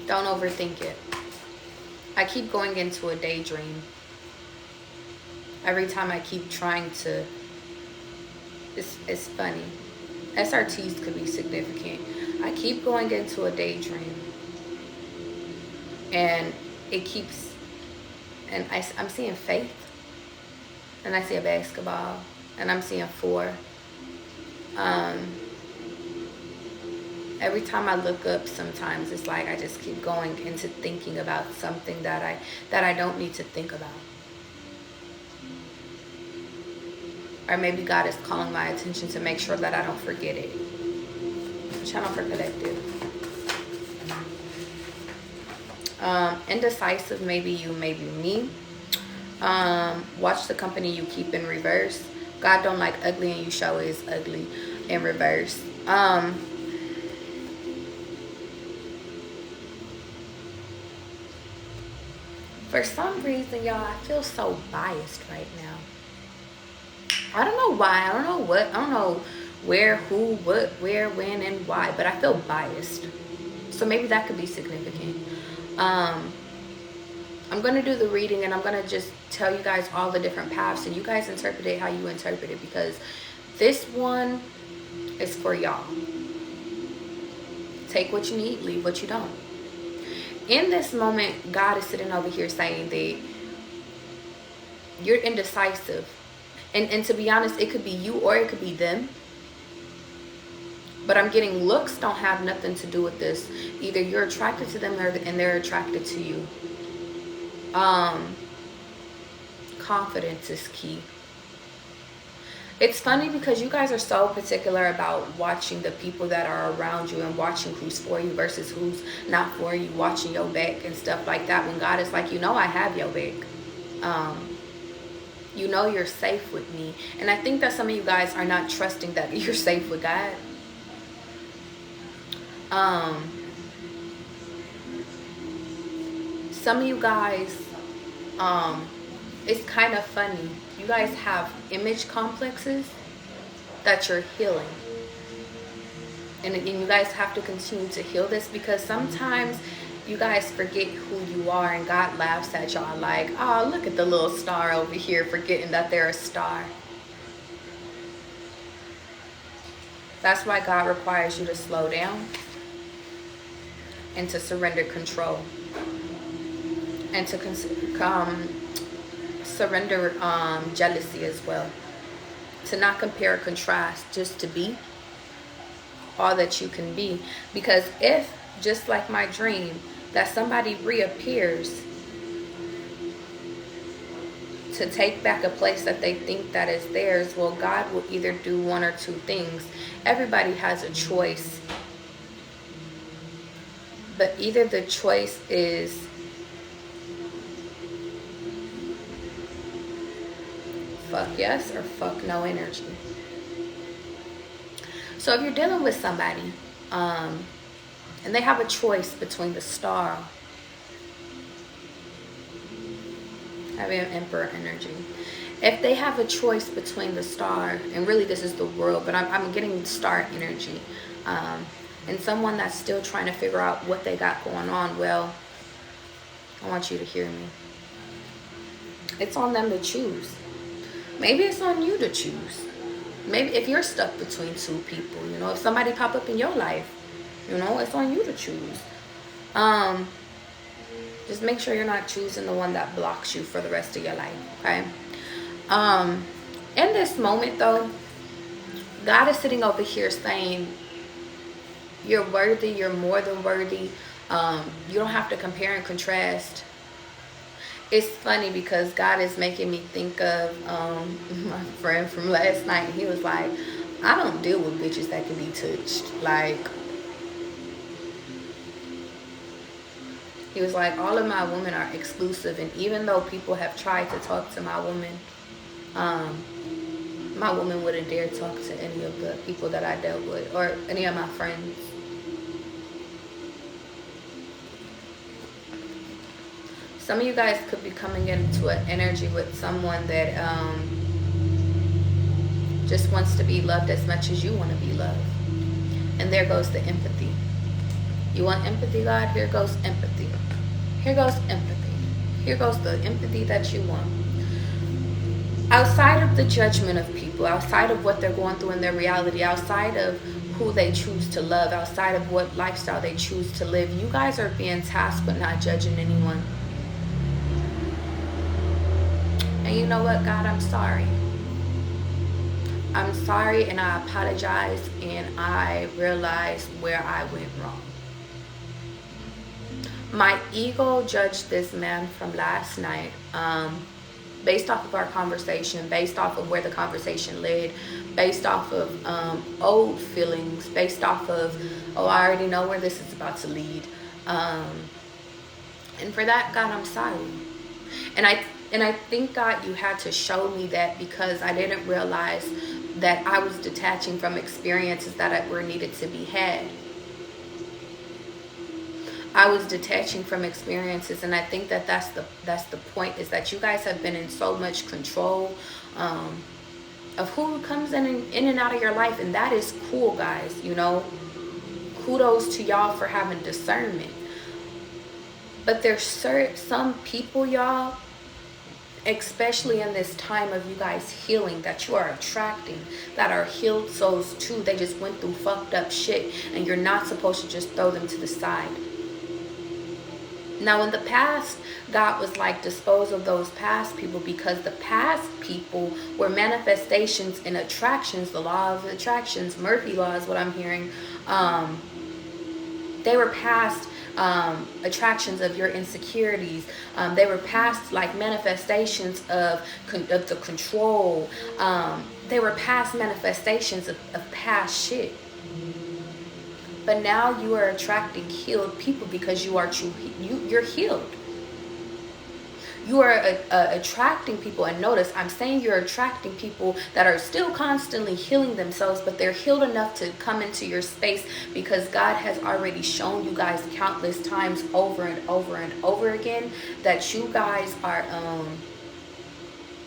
Don't overthink it. I keep going into a daydream. Every time I keep trying to, it's funny. SRTs could be significant. I keep going into a daydream. And it keeps, and I'm seeing faith. And I see a basketball. And I'm seeing 4. Every time I look up, sometimes it's like I just keep going into thinking about something that I don't need to think about. Or maybe God is calling my attention to make sure that I don't forget it. Channel for collective. Indecisive, maybe you, maybe me. Watch the company you keep in reverse. God don't like ugly and you show is ugly in reverse. For some reason, y'all, I feel so biased right now. I don't know why. I don't know what. I don't know where, who, what, where, when, and why. But I feel biased. So maybe that could be significant. I'm going to do the reading, and I'm going to just tell you guys all the different paths, and you guys interpret it how you interpret it, because this one is for y'all. Take what you need, leave what you don't. In this moment, God is sitting over here saying that you're indecisive. And to be honest, it could be you or it could be them. But I'm getting looks don't have nothing to do with this. Either you're attracted to them and they're attracted to you. Confidence is key. It's funny because you guys are so particular about watching the people that are around you and watching who's for you versus who's not for you, watching your back and stuff like that, when God is like, you know, I have your back. You know you're safe with me. And I think that some of you guys are not trusting that you're safe with God. Some of you guys, it's kind of funny. You guys have image complexes that you're healing. And you guys have to continue to heal this, because sometimes you guys forget who you are, and God laughs at y'all like, oh, look at the little star over here, forgetting that they're a star. That's why God requires you to slow down and to surrender control, and to surrender jealousy as well. To not compare or contrast, just to be all that you can be. Because if, just like my dream, that somebody reappears to take back a place that they think that is theirs, well, God will either do one or two things. Everybody has a choice. But either the choice is fuck yes or fuck no energy. So if you're dealing with somebody and they have a choice between the star, having an Emperor energy, if they have a choice between the star, and really this is the world, but I'm getting star energy, and someone that's still trying to figure out what they got going on, well, I want you to hear me. It's on them to choose. Maybe it's on you to choose. Maybe if you're stuck between two people, you know, if somebody pop up in your life, you know, it's on you to choose. Just make sure you're not choosing the one that blocks you for the rest of your life, okay? In this moment, though, God is sitting over here saying, you're worthy, you're more than worthy. You don't have to compare and contrast. It's funny because God is making me think of my friend from last night. He was like, I don't deal with bitches that can be touched. Like, he was like, all of my women are exclusive. And even though people have tried to talk to my woman wouldn't dare talk to any of the people that I dealt with or any of my friends. Some of you guys could be coming into an energy with someone that just wants to be loved as much as you want to be loved. And there goes the empathy. You want empathy, God? Here goes empathy. Here goes empathy. Here goes the empathy that you want. Outside of the judgment of people, outside of what they're going through in their reality, outside of who they choose to love, outside of what lifestyle they choose to live, you guys are being tasked with not judging anyone. And you know what, God, I'm sorry. I'm sorry, and I apologize, and I realize where I went wrong. My ego judged this man from last night based off of our conversation, based off of where the conversation led, based off of old feelings, based off of, oh, I already know where this is about to lead. And for that, God, I'm sorry. And I think, God, you had to show me that because I didn't realize that I was detaching from experiences that were needed to be had. I was detaching from experiences, and I think that that's the point, is that you guys have been in so much control of who comes in and out of your life, and that is cool, guys. You know, kudos to y'all for having discernment. But there's some people, y'all, especially in this time of you guys healing, that you are attracting, that are healed souls too. They just went through fucked up shit, and you're not supposed to just throw them to the side. Now, in the past, God was like, dispose of those past people, because the past people were manifestations and attractions, the law of attractions, Murphy law is what I'm hearing. They were past attractions of your insecurities. They were past like manifestations of the control. They were past manifestations of past shit. But now you are attracting healed people, because you are you're healed. You are attracting people, and notice I'm saying you're attracting people that are still constantly healing themselves, but they're healed enough to come into your space, because God has already shown you guys countless times over and over and over again that you guys are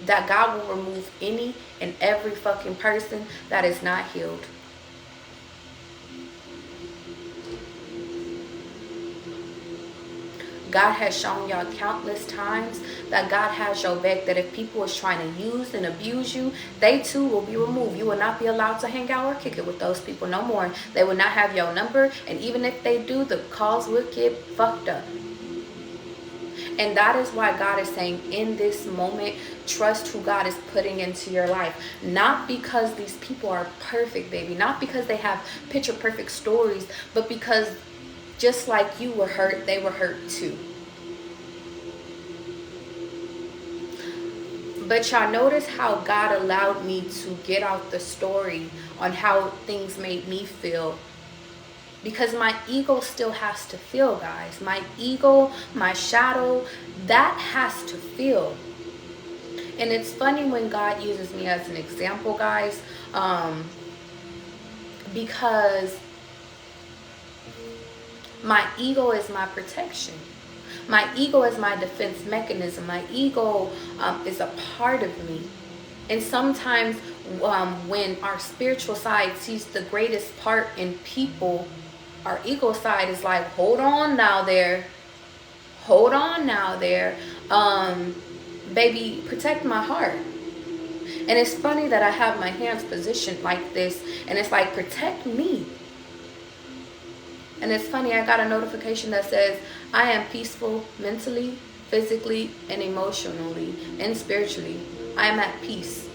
that God will remove any and every fucking person that is not healed. God has shown y'all countless times that God has your back, that if people is trying to use and abuse you, they too will be removed. You will not be allowed to hang out or kick it with those people no more. They will not have your number, and even if they do, the calls will get fucked up. And that is why God is saying, in this moment, trust who God is putting into your life. Not because these people are perfect, baby. Not because they have picture perfect stories, but because just like you were hurt, they were hurt too. But y'all notice how God allowed me to get out the story on how things made me feel. Because my ego still has to feel, guys. My ego, my shadow, that has to feel. And it's funny when God uses me as an example, guys. Because my ego is my protection. My ego is my defense mechanism. My ego is a part of me. And sometimes when our spiritual side sees the greatest part in people, our ego side is like, hold on now there. Hold on now there. Baby, protect my heart. And it's funny that I have my hands positioned like this, and it's like, protect me. And it's funny, I got a notification that says, I am peaceful mentally, physically, and emotionally, and spiritually. I am at peace.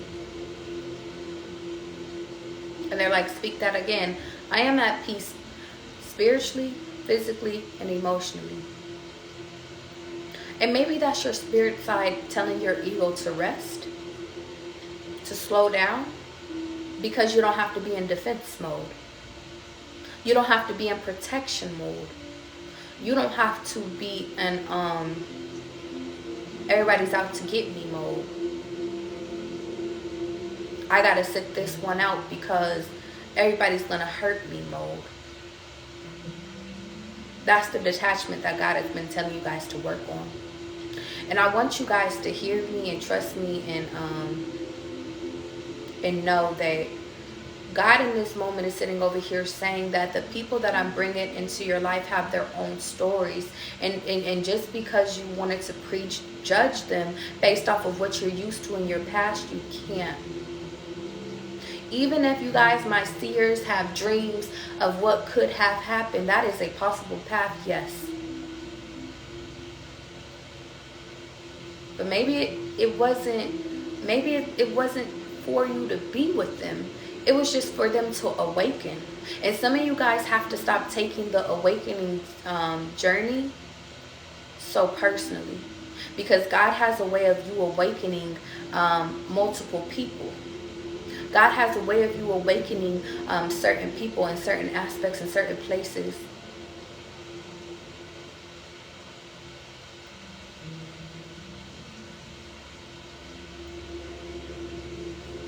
And they're like, speak that again. I am at peace spiritually, physically, and emotionally. And maybe that's your spirit side telling your ego to rest, to slow down, because you don't have to be in defense mode. You don't have to be in protection mode. You don't have to be in everybody's out to get me mode. I gotta sit this one out because everybody's gonna hurt me mode. That's the detachment that God has been telling you guys to work on. And I want you guys to hear me and trust me, and know that God in this moment is sitting over here saying that the people that I'm bringing into your life have their own stories. And just because you wanted to judge them based off of what you're used to in your past, you can't. Even if you guys, my seers, have dreams of what could have happened, that is a possible path, yes. But maybe it wasn't for you to be with them. It was just for them to awaken. And some of you guys have to stop taking the awakening journey so personally. Because God has a way of you awakening multiple people. God has a way of you awakening certain people in certain aspects in certain places.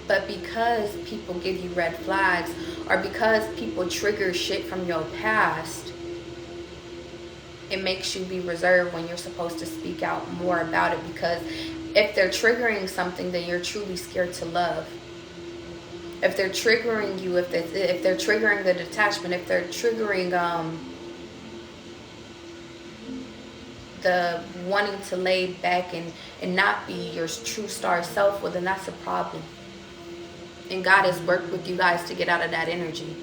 But because people give you red flags, or because people trigger shit from your past, it makes you be reserved when you're supposed to speak out more about it, because if they're triggering something, then you're truly scared to love. If they're triggering you, if they're triggering the detachment, if they're triggering the wanting to lay back and not be your true star self, well, then that's a problem. And God has worked with you guys to get out of that energy.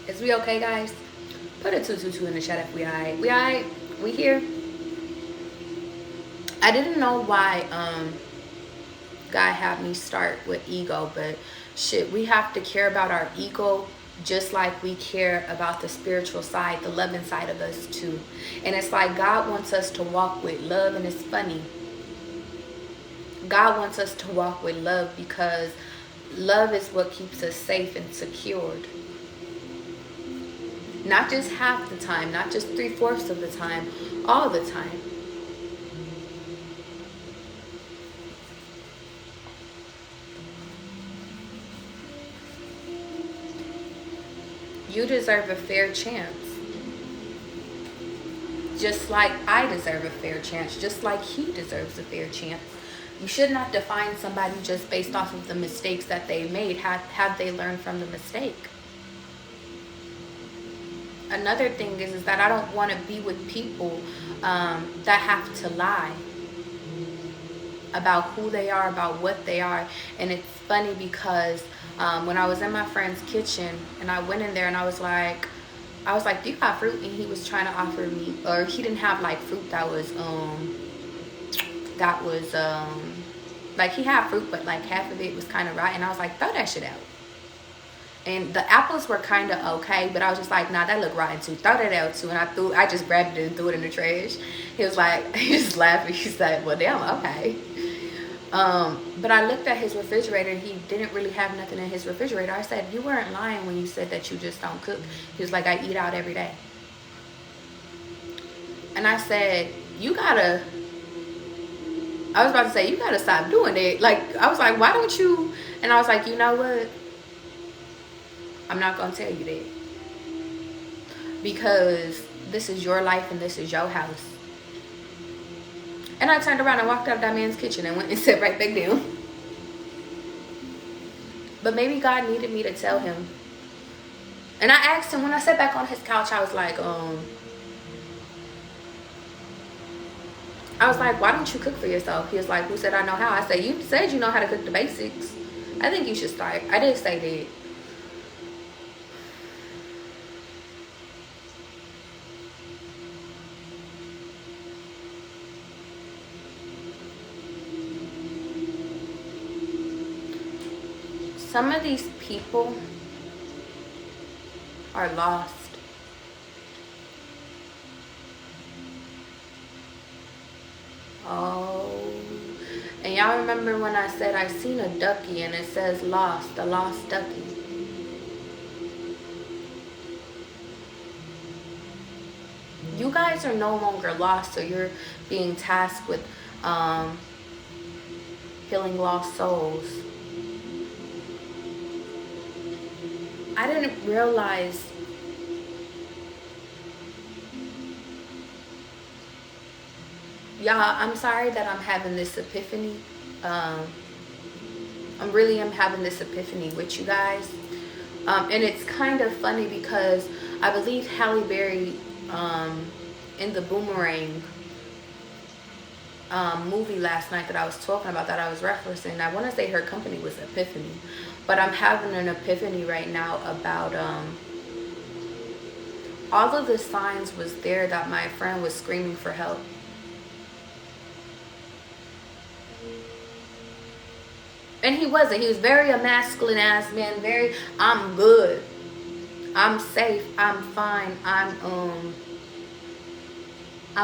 Is we okay, guys? Put a 222 in the chat if we alright. We alright? We here? I didn't know why God had me start with ego, but shit, we have to care about our ego just like we care about the spiritual side, the loving side of us too. And it's like God wants us to walk with love, and it's funny. God wants us to walk with love because love is what keeps us safe and secured. Not just half the time, not just 3/4 of the time, all the time. You deserve a fair chance. Just like I deserve a fair chance, just like he deserves a fair chance. You should not define somebody just based off of the mistakes that they made. Have they learned from the mistake? Another thing is that I don't want to be with people that have to lie about who they are, about what they are. And it's funny because when I was in my friend's kitchen and I went in there and I was like, do you got fruit? And he was trying to offer me, or he didn't have like fruit that was like, he had fruit, but like half of it was kind of rotten. I was like, throw that shit out. And the apples were kind of okay, but I was just like, nah, that look rotten too. Throw that out too. And I just grabbed it and threw it in the trash. He was like, he just laughed. He said, well, damn, okay. But I looked at his refrigerator and he didn't really have nothing in his refrigerator. I said, you weren't lying when you said that you just don't cook. He was like, I eat out every day. And I said, I was about to say, you gotta stop doing it. Like, I was like, why don't you? And I was like, you know what? I'm not gonna tell you that, because this is your life and this is your house. And I turned around and walked out of that man's kitchen and went and sat right back down. But maybe God needed me to tell him. And I asked him, when I sat back on his couch, I was like, why don't you cook for yourself? He was like, who said I know how? I said, you said you know how to cook the basics. I think you should start. I did say that. Some of these people are lost. Oh, and y'all remember when I said I seen a ducky and it says lost, a lost ducky. You guys are no longer lost, so you're being tasked with healing lost souls. I didn't realize y'all, I'm sorry that I'm having this epiphany. I really am having this epiphany with you guys. And it's kind of funny because I believe Halle Berry in the Boomerang movie last night that I was talking about, that I was referencing, I want to say her company was Epiphany. But I'm having an epiphany right now about all of the signs was there that my friend was screaming for help. And he wasn't. He was very a masculine ass man, very, I'm good, I'm safe, I'm fine, I'm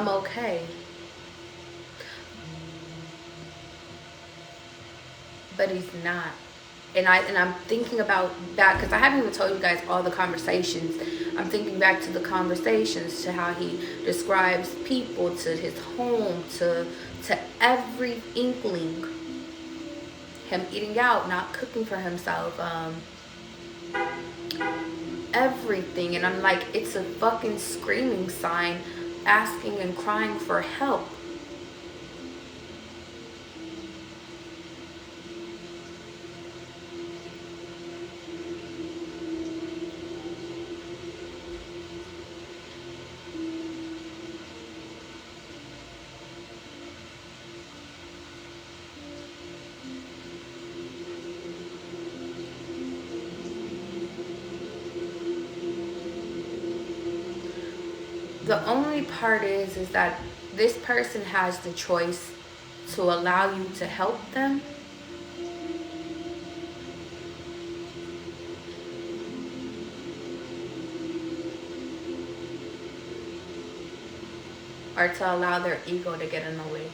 okay. But he's not. And I'm thinking about that because I haven't even told you guys all the conversations. I'm thinking back to the conversations, to how he describes people, to his home, to every inkling. Him eating out, not cooking for himself, everything. And I'm like, it's a fucking screaming sign, asking and crying for help. The only part is that this person has the choice to allow you to help them, or to allow their ego to get in the way.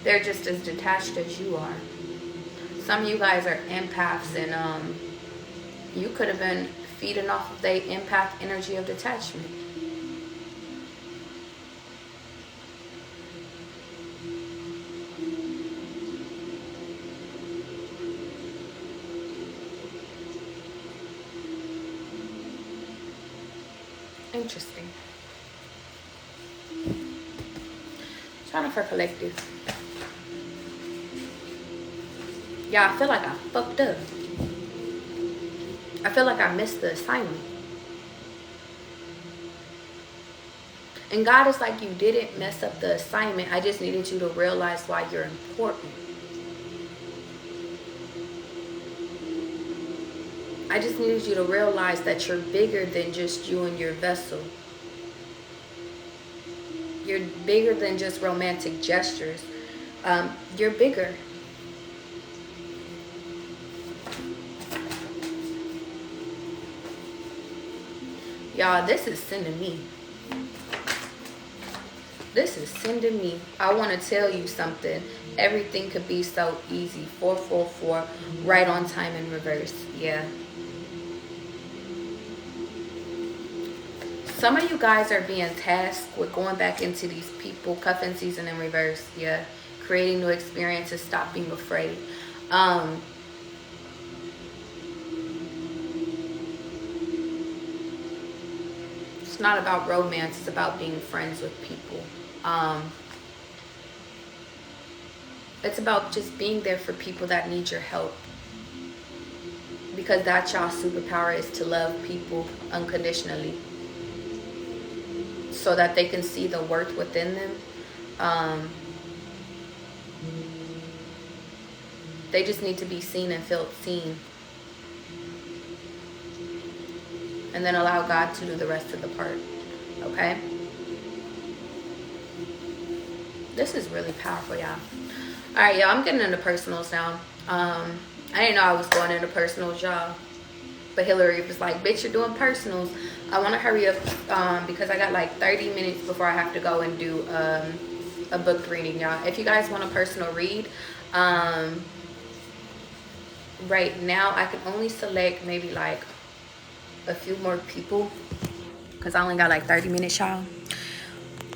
They're just as detached as you are. Some of you guys are empaths, and you could have been feeding off of the empath energy of detachment. Interesting. Trying for collective. Yeah, I feel like I fucked up. I feel like I missed the assignment. And God is like, you didn't mess up the assignment. I just needed you to realize why you're important. I just needed you to realize that you're bigger than just you and your vessel. You're bigger than just romantic gestures. You're bigger. Y'all, this is sending me. This is sending me. I want to tell you something. Everything could be so easy. 444, right on time in reverse. Yeah. Some of you guys are being tasked with going back into these people, cuffing season in reverse. Yeah. Creating new experiences. Stop being afraid. It's not about romance. It's about being friends with people. It's about just being there for people that need your help. Because that's y'all's superpower, is to love people unconditionally. So that they can see the worth within them. They just need to be seen and felt seen. And then allow God to do the rest of the part. Okay? This is really powerful, y'all. Alright, y'all. I'm getting into personals now. I didn't know I was going into personals, y'all. But Hillary was like, bitch, you're doing personals. I want to hurry up because I got like 30 minutes before I have to go and do a book reading, y'all. If you guys want a personal read, right now I can only select maybe like a few more people because I only got like 30 minutes, y'all.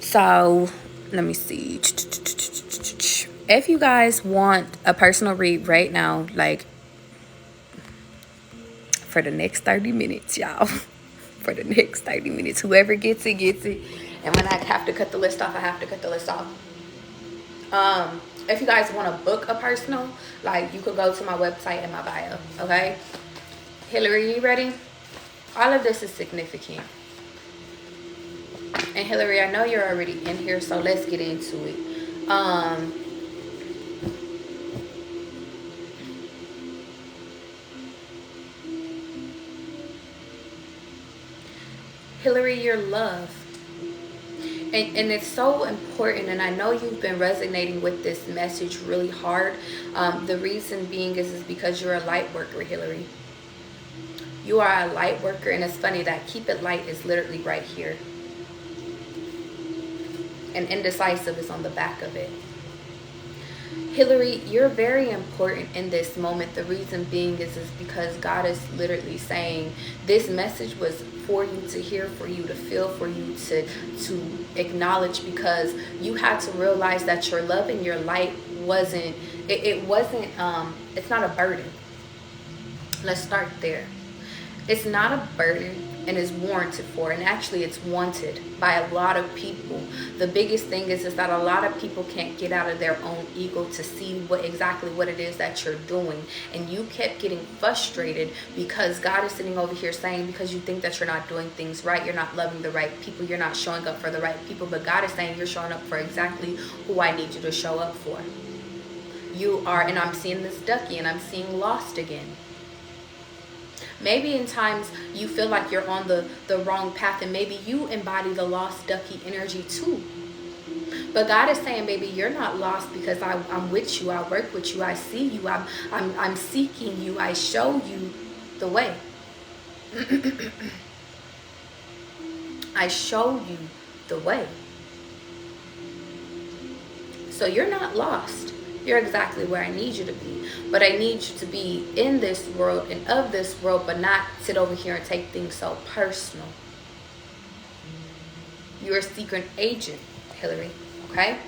So let me see. If you guys want a personal read right now, like for the next 30 minutes, y'all, for the next 30 minutes, whoever gets it, gets it. And when I have to cut the list off, I have to cut the list off. If you guys want to book a personal, like, you could go to my website in my bio, okay? Hillary, you ready? All of this is significant. And Hillary, I know you're already in here, so let's get into it. Hillary, your love. And it's so important, and I know you've been resonating with this message really hard. The reason being is because you're a light worker, Hillary. You are a light worker, and it's funny that keep it light is literally right here. And indecisive is on the back of it. Hillary, you're very important in this moment. The reason being is because God is literally saying this message was for you to hear, for you to feel, for you to acknowledge, because you had to realize that your love and your light wasn't, it's not a burden. Let's start there. It's not a burden, and is warranted for, and actually it's wanted by a lot of people. The biggest thing is that a lot of people can't get out of their own ego to see exactly what it is that you're doing. And you kept getting frustrated because God is sitting over here saying, because you think that you're not doing things right, you're not loving the right people, you're not showing up for the right people. But God is saying you're showing up for exactly who I need you to show up for. You are, and I'm seeing this ducky, and I'm seeing lost again. Maybe in times you feel like you're on the wrong path, and maybe you embody the lost ducky energy too. But God is saying, baby, you're not lost, because I'm with you. I work with you. I see you. I'm seeking you. I show you the way. I show you the way. So you're not lost. You're exactly where I need you to be. But I need you to be in this world and of this world, but not sit over here and take things so personal. You're a secret agent, Hillary, okay?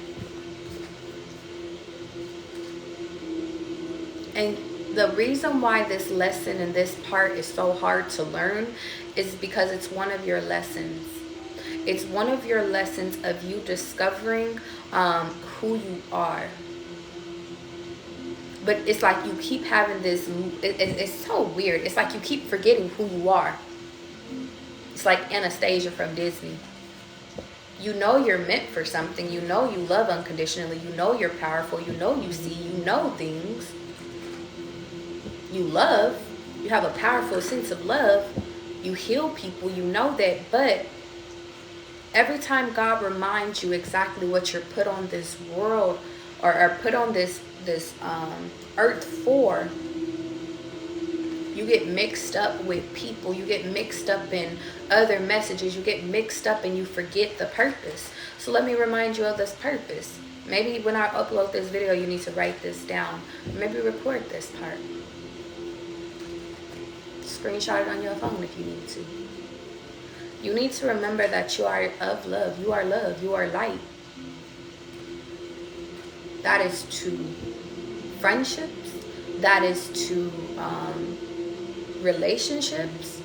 And the reason why this lesson and this part is so hard to learn is because it's one of your lessons. It's one of your lessons of you discovering who you are. But it's like you keep having this, it's so weird. It's like you keep forgetting who you are. It's like Anastasia from Disney. You know you're meant for something. You know you love unconditionally. You know you're powerful. You know you see. You know things. You love. You have a powerful sense of love. You heal people. You know that. But every time God reminds you exactly what you're put on this world, or put on this earth for, you get mixed up with people. You get mixed up in other messages. You get mixed up and you forget the purpose. So let me remind you of this purpose. Maybe when I upload this video, you need to write this down. Maybe record this part. Screenshot it on your phone if you need to. You need to remember that you are of love. You are love. You are light. That is to friendships. That is to relationships.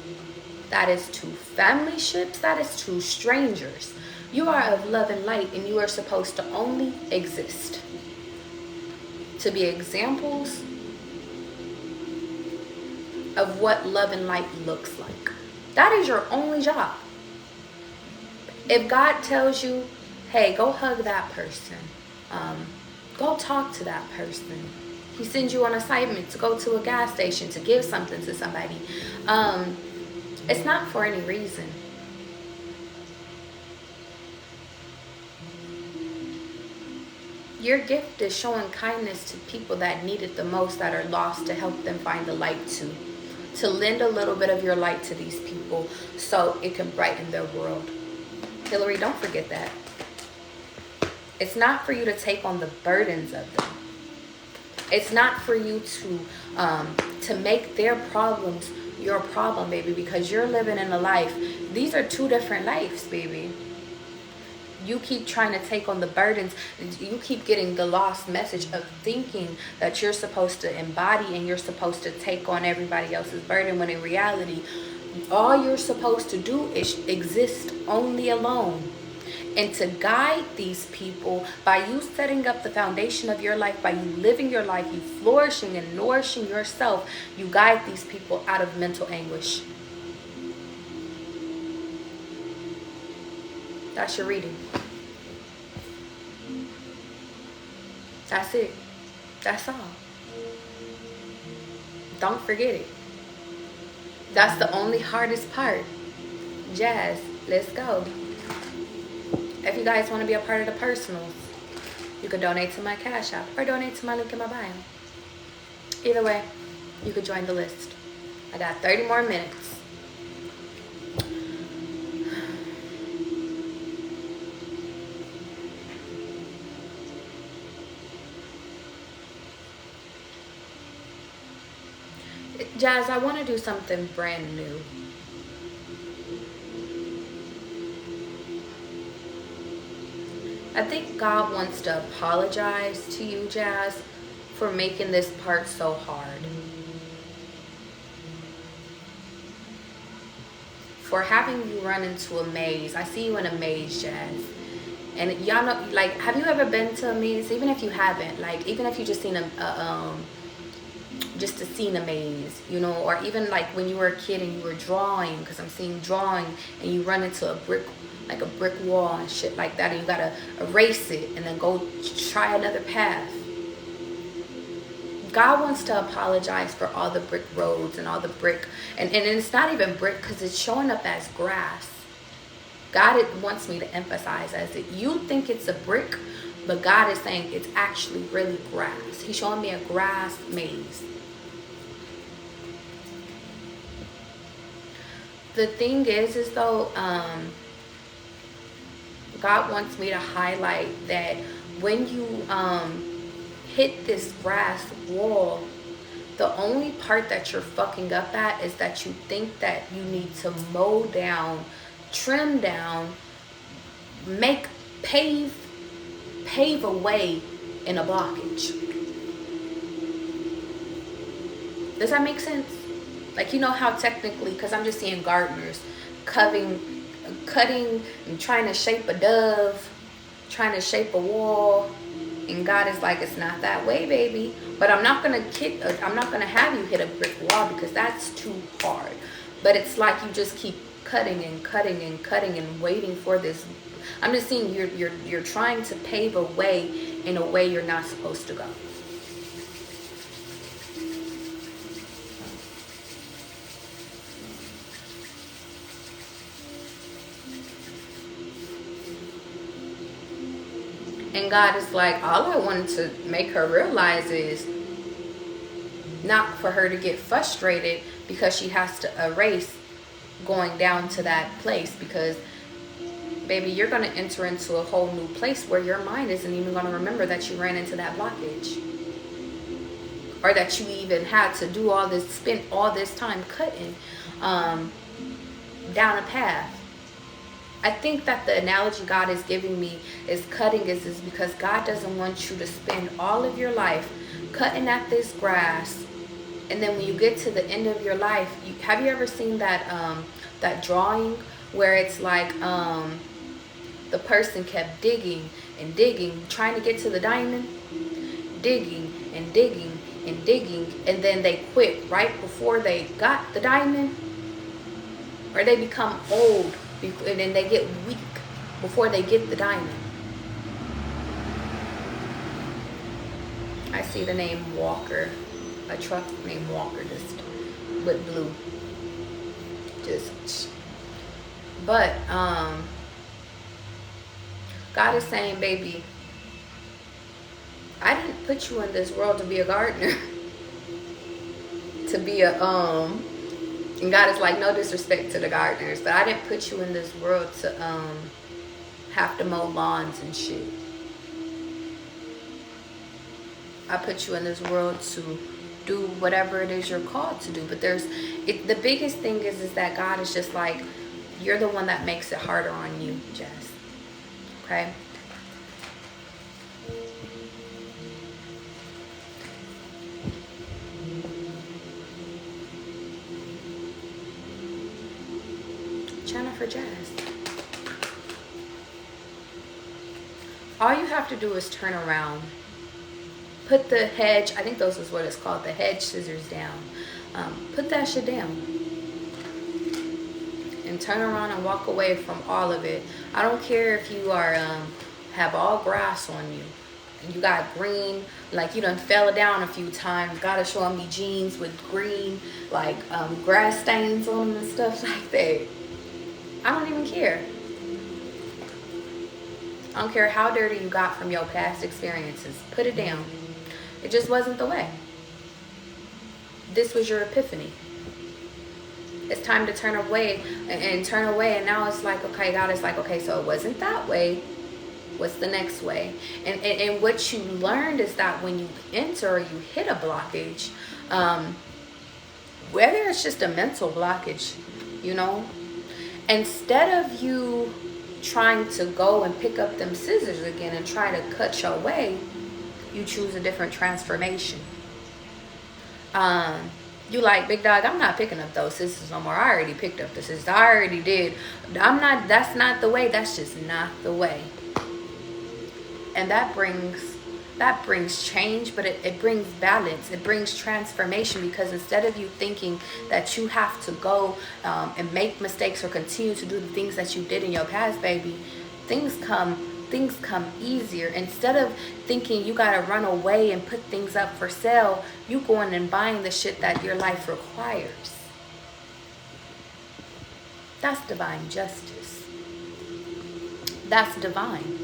That is to family ships. That is to strangers. You are of love and light, and you are supposed to only exist to be examples of what love and light looks like. That is your only job. If God tells you, hey, go hug that person, go talk to that person, He sends you on assignment to go to a gas station to give something to somebody, it's not for any reason. Your gift is showing kindness to people that need it the most, that are lost, to help them find the light too. To lend a little bit of your light to these people so it can brighten their world. Hillary, don't forget that. It's not for you to take on the burdens of them. It's not for you to make their problems your problem, baby, because you're living in a life. These are two different lives, baby. You keep trying to take on the burdens. You keep getting the lost message of thinking that you're supposed to embody and you're supposed to take on everybody else's burden, when in reality, all you're supposed to do is exist only alone. And to guide these people, by you setting up the foundation of your life, by you living your life, you flourishing and nourishing yourself, you guide these people out of mental anguish. That's your reading. That's it. That's all. Don't forget it. That's the only hardest part. Jazz, let's go. If you guys want to be a part of the personals, you can donate to my Cash App or donate to my link in my bio. Either way, you could join the list. I got 30 more minutes. Jazz, I want to do something brand new. I think God wants to apologize to you, Jazz, for making this part so hard. For having you run into a maze. I see you in a maze, Jazz. And y'all know, like, have you ever been to a maze? Even if you haven't, like, even if you just seen just to see a maze, you know, or even like when you were a kid and you were drawing, because I'm seeing drawing, and you run into a brick, like a brick wall and shit like that, and you gotta erase it and then go try another path. God wants to apologize for all the brick roads and all the brick, and it's not even brick because it's showing up as grass. God wants me to emphasize as it. You think it's a brick, but God is saying it's actually really grass. He's showing me a grass maze. The thing is though, God wants me to highlight that when you hit this grass wall, the only part that you're fucking up at is that you think that you need to mow down, trim down, pave a way in a blockage. Does that make sense? Like, you know how technically, because I'm just seeing gardeners cutting and trying to shape a dove, trying to shape a wall, and God is like, it's not that way, baby. But I'm not gonna have you hit a brick wall because that's too hard. But it's like you just keep cutting and cutting and cutting and waiting for this. I'm just seeing you're trying to pave a way in a way you're not supposed to go. And God is like, all I wanted to make her realize is not for her to get frustrated because she has to erase going down to that place, because baby, you're going to enter into a whole new place where your mind isn't even going to remember that you ran into that blockage, or that you even had to do all this, spend all this time cutting down a path. I think that the analogy God is giving me is cutting is because God doesn't want you to spend all of your life cutting at this grass, and then when you get to the end of your life, have you ever seen that that drawing where it's like the person kept digging and digging, trying to get to the diamond, digging and digging and digging, and then they quit right before they got the diamond, or they become old and then they get weak before they get the diamond. I see the name Walker, a truck named Walker, just with blue. But God is saying, baby, I didn't put you in this world to be a gardener, to be a and God is like, no disrespect to the gardeners, but I didn't put you in this world to have to mow lawns and shit. I put you in this world to do whatever it is you're called to do. But the biggest thing is that God is just like, you're the one that makes it harder on you, Jess. Okay? Jennifer Jazz. All you have to do is turn around. Put the hedge, I think those is what it's called, the hedge scissors down. Put that shit down. And turn around and walk away from all of it. I don't care if you are have all grass on you. You got green, like you done fell down a few times. God is showing me jeans with green, like grass stains on them and stuff like that. I don't even care. I don't care how dirty you got from your past experiences. Put it down. It just wasn't the way. This was your epiphany. It's time to turn away and turn away. And now it's like, okay, God is like, okay, so it wasn't that way. What's the next way? And what you learned is that when you enter or you hit a blockage, whether it's just a mental blockage, you know, instead of you trying to go and pick up them scissors again and try to cut your way, you choose a different transformation. You like, big dog, I'm not picking up those scissors no more. I already picked up the scissors. I already did. That's not the way. That's just not the way. And that brings change, but it brings balance. It brings transformation, because instead of you thinking that you have to go and make mistakes or continue to do the things that you did in your past, baby, things come easier. Instead of thinking you gotta run away and put things up for sale, you going and buying the shit that your life requires. That's divine justice. That's divine.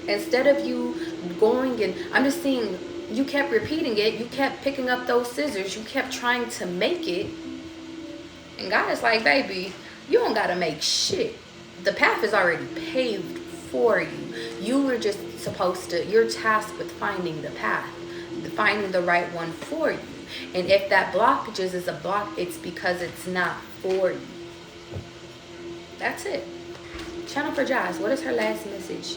Instead of you going and, I'm just seeing, you kept repeating it, you kept picking up those scissors, you kept trying to make it, and God is like, baby, you don't gotta make shit. The path is already paved for you. You were just supposed to, you're tasked with finding the path, finding the right one for you. And if that blockages is a block, it's because it's not for you. That's it. Channel for Jazz, what is her last message?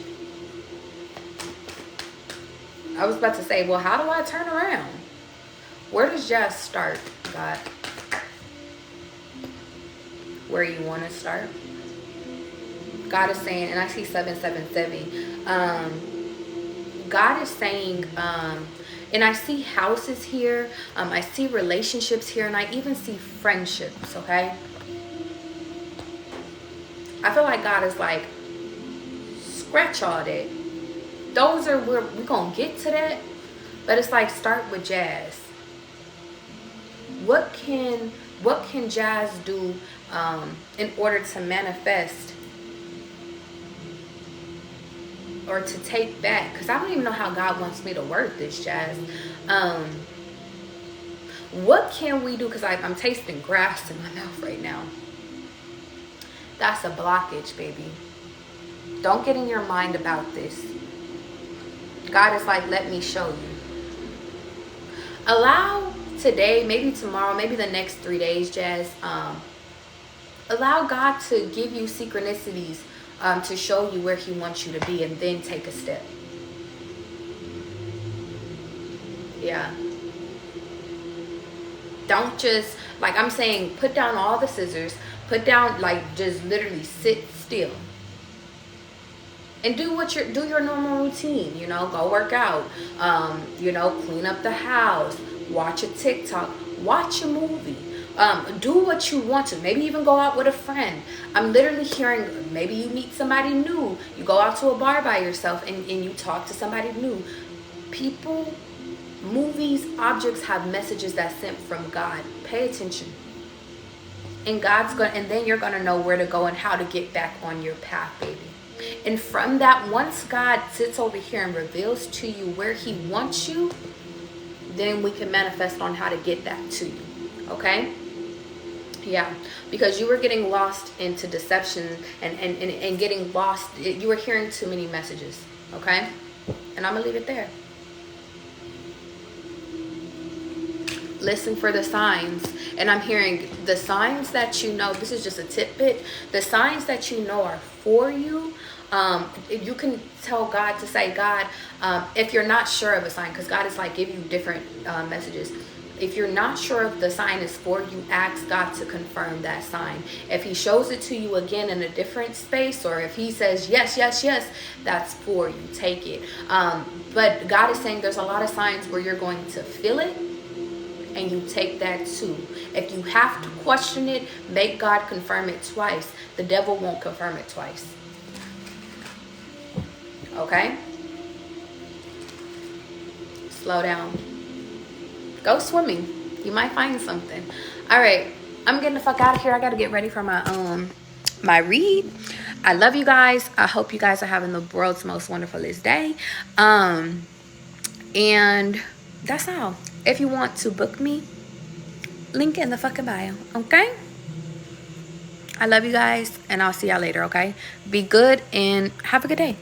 I was about to say, well, how do I turn around? Where does Jazz start, God? Where you want to start? God is saying, and I see 777. God is saying, and I see houses here. I see relationships here, and I even see friendships, okay? I feel like God is like, scratch all that. Those are where we're going to get to that. But it's like, start with Jazz. What can Jazz do in order to manifest or to take back? Because I don't even know how God wants me to word this, Jazz. What can we do? Because I'm tasting grass in my mouth right now. That's a blockage, baby. Don't get in your mind about this. God is like, let me show you. Allow today, maybe tomorrow, maybe the next 3 days, Jazz. Allow God to give you synchronicities to show you where he wants you to be, and then take a step. Yeah. Don't just, like I'm saying, put down all the scissors. Put down, like, just literally sit still. And do your normal routine, you know, go work out, you know, clean up the house, watch a TikTok, watch a movie, do what you want to, maybe even go out with a friend. I'm literally hearing, maybe you meet somebody new, you go out to a bar by yourself and you talk to somebody new. People, movies, objects have messages that's sent from God. Pay attention. And and then you're gonna know where to go and how to get back on your path, baby. And from that, once God sits over here and reveals to you where he wants you, then we can manifest on how to get that to you. Okay? Yeah. Because you were getting lost into deception and getting lost. You were hearing too many messages. Okay? And I'm going to leave it there. Listen for the signs. And I'm hearing the signs that you know. This is just a tidbit. The signs that you know are for you. You can tell God to say, God, if you're not sure of a sign, because God is like give you different messages. If you're not sure if the sign is for you, ask God to confirm that sign. If he shows it to you again in a different space, or if he says, yes, yes, yes, that's for you. Take it. But God is saying there's a lot of signs where you're going to feel it, and you take that too. If you have to question it, make God confirm it twice. The devil won't confirm it twice. Okay? Slow down. Go swimming. You might find something. All right. I'm getting the fuck out of here. I got to get ready for my read. I love you guys. I hope you guys are having the world's most wonderfulest day. And that's all. If you want to book me, link in the fucking bio. Okay? I love you guys, and I'll see y'all later, okay? Be good and have a good day.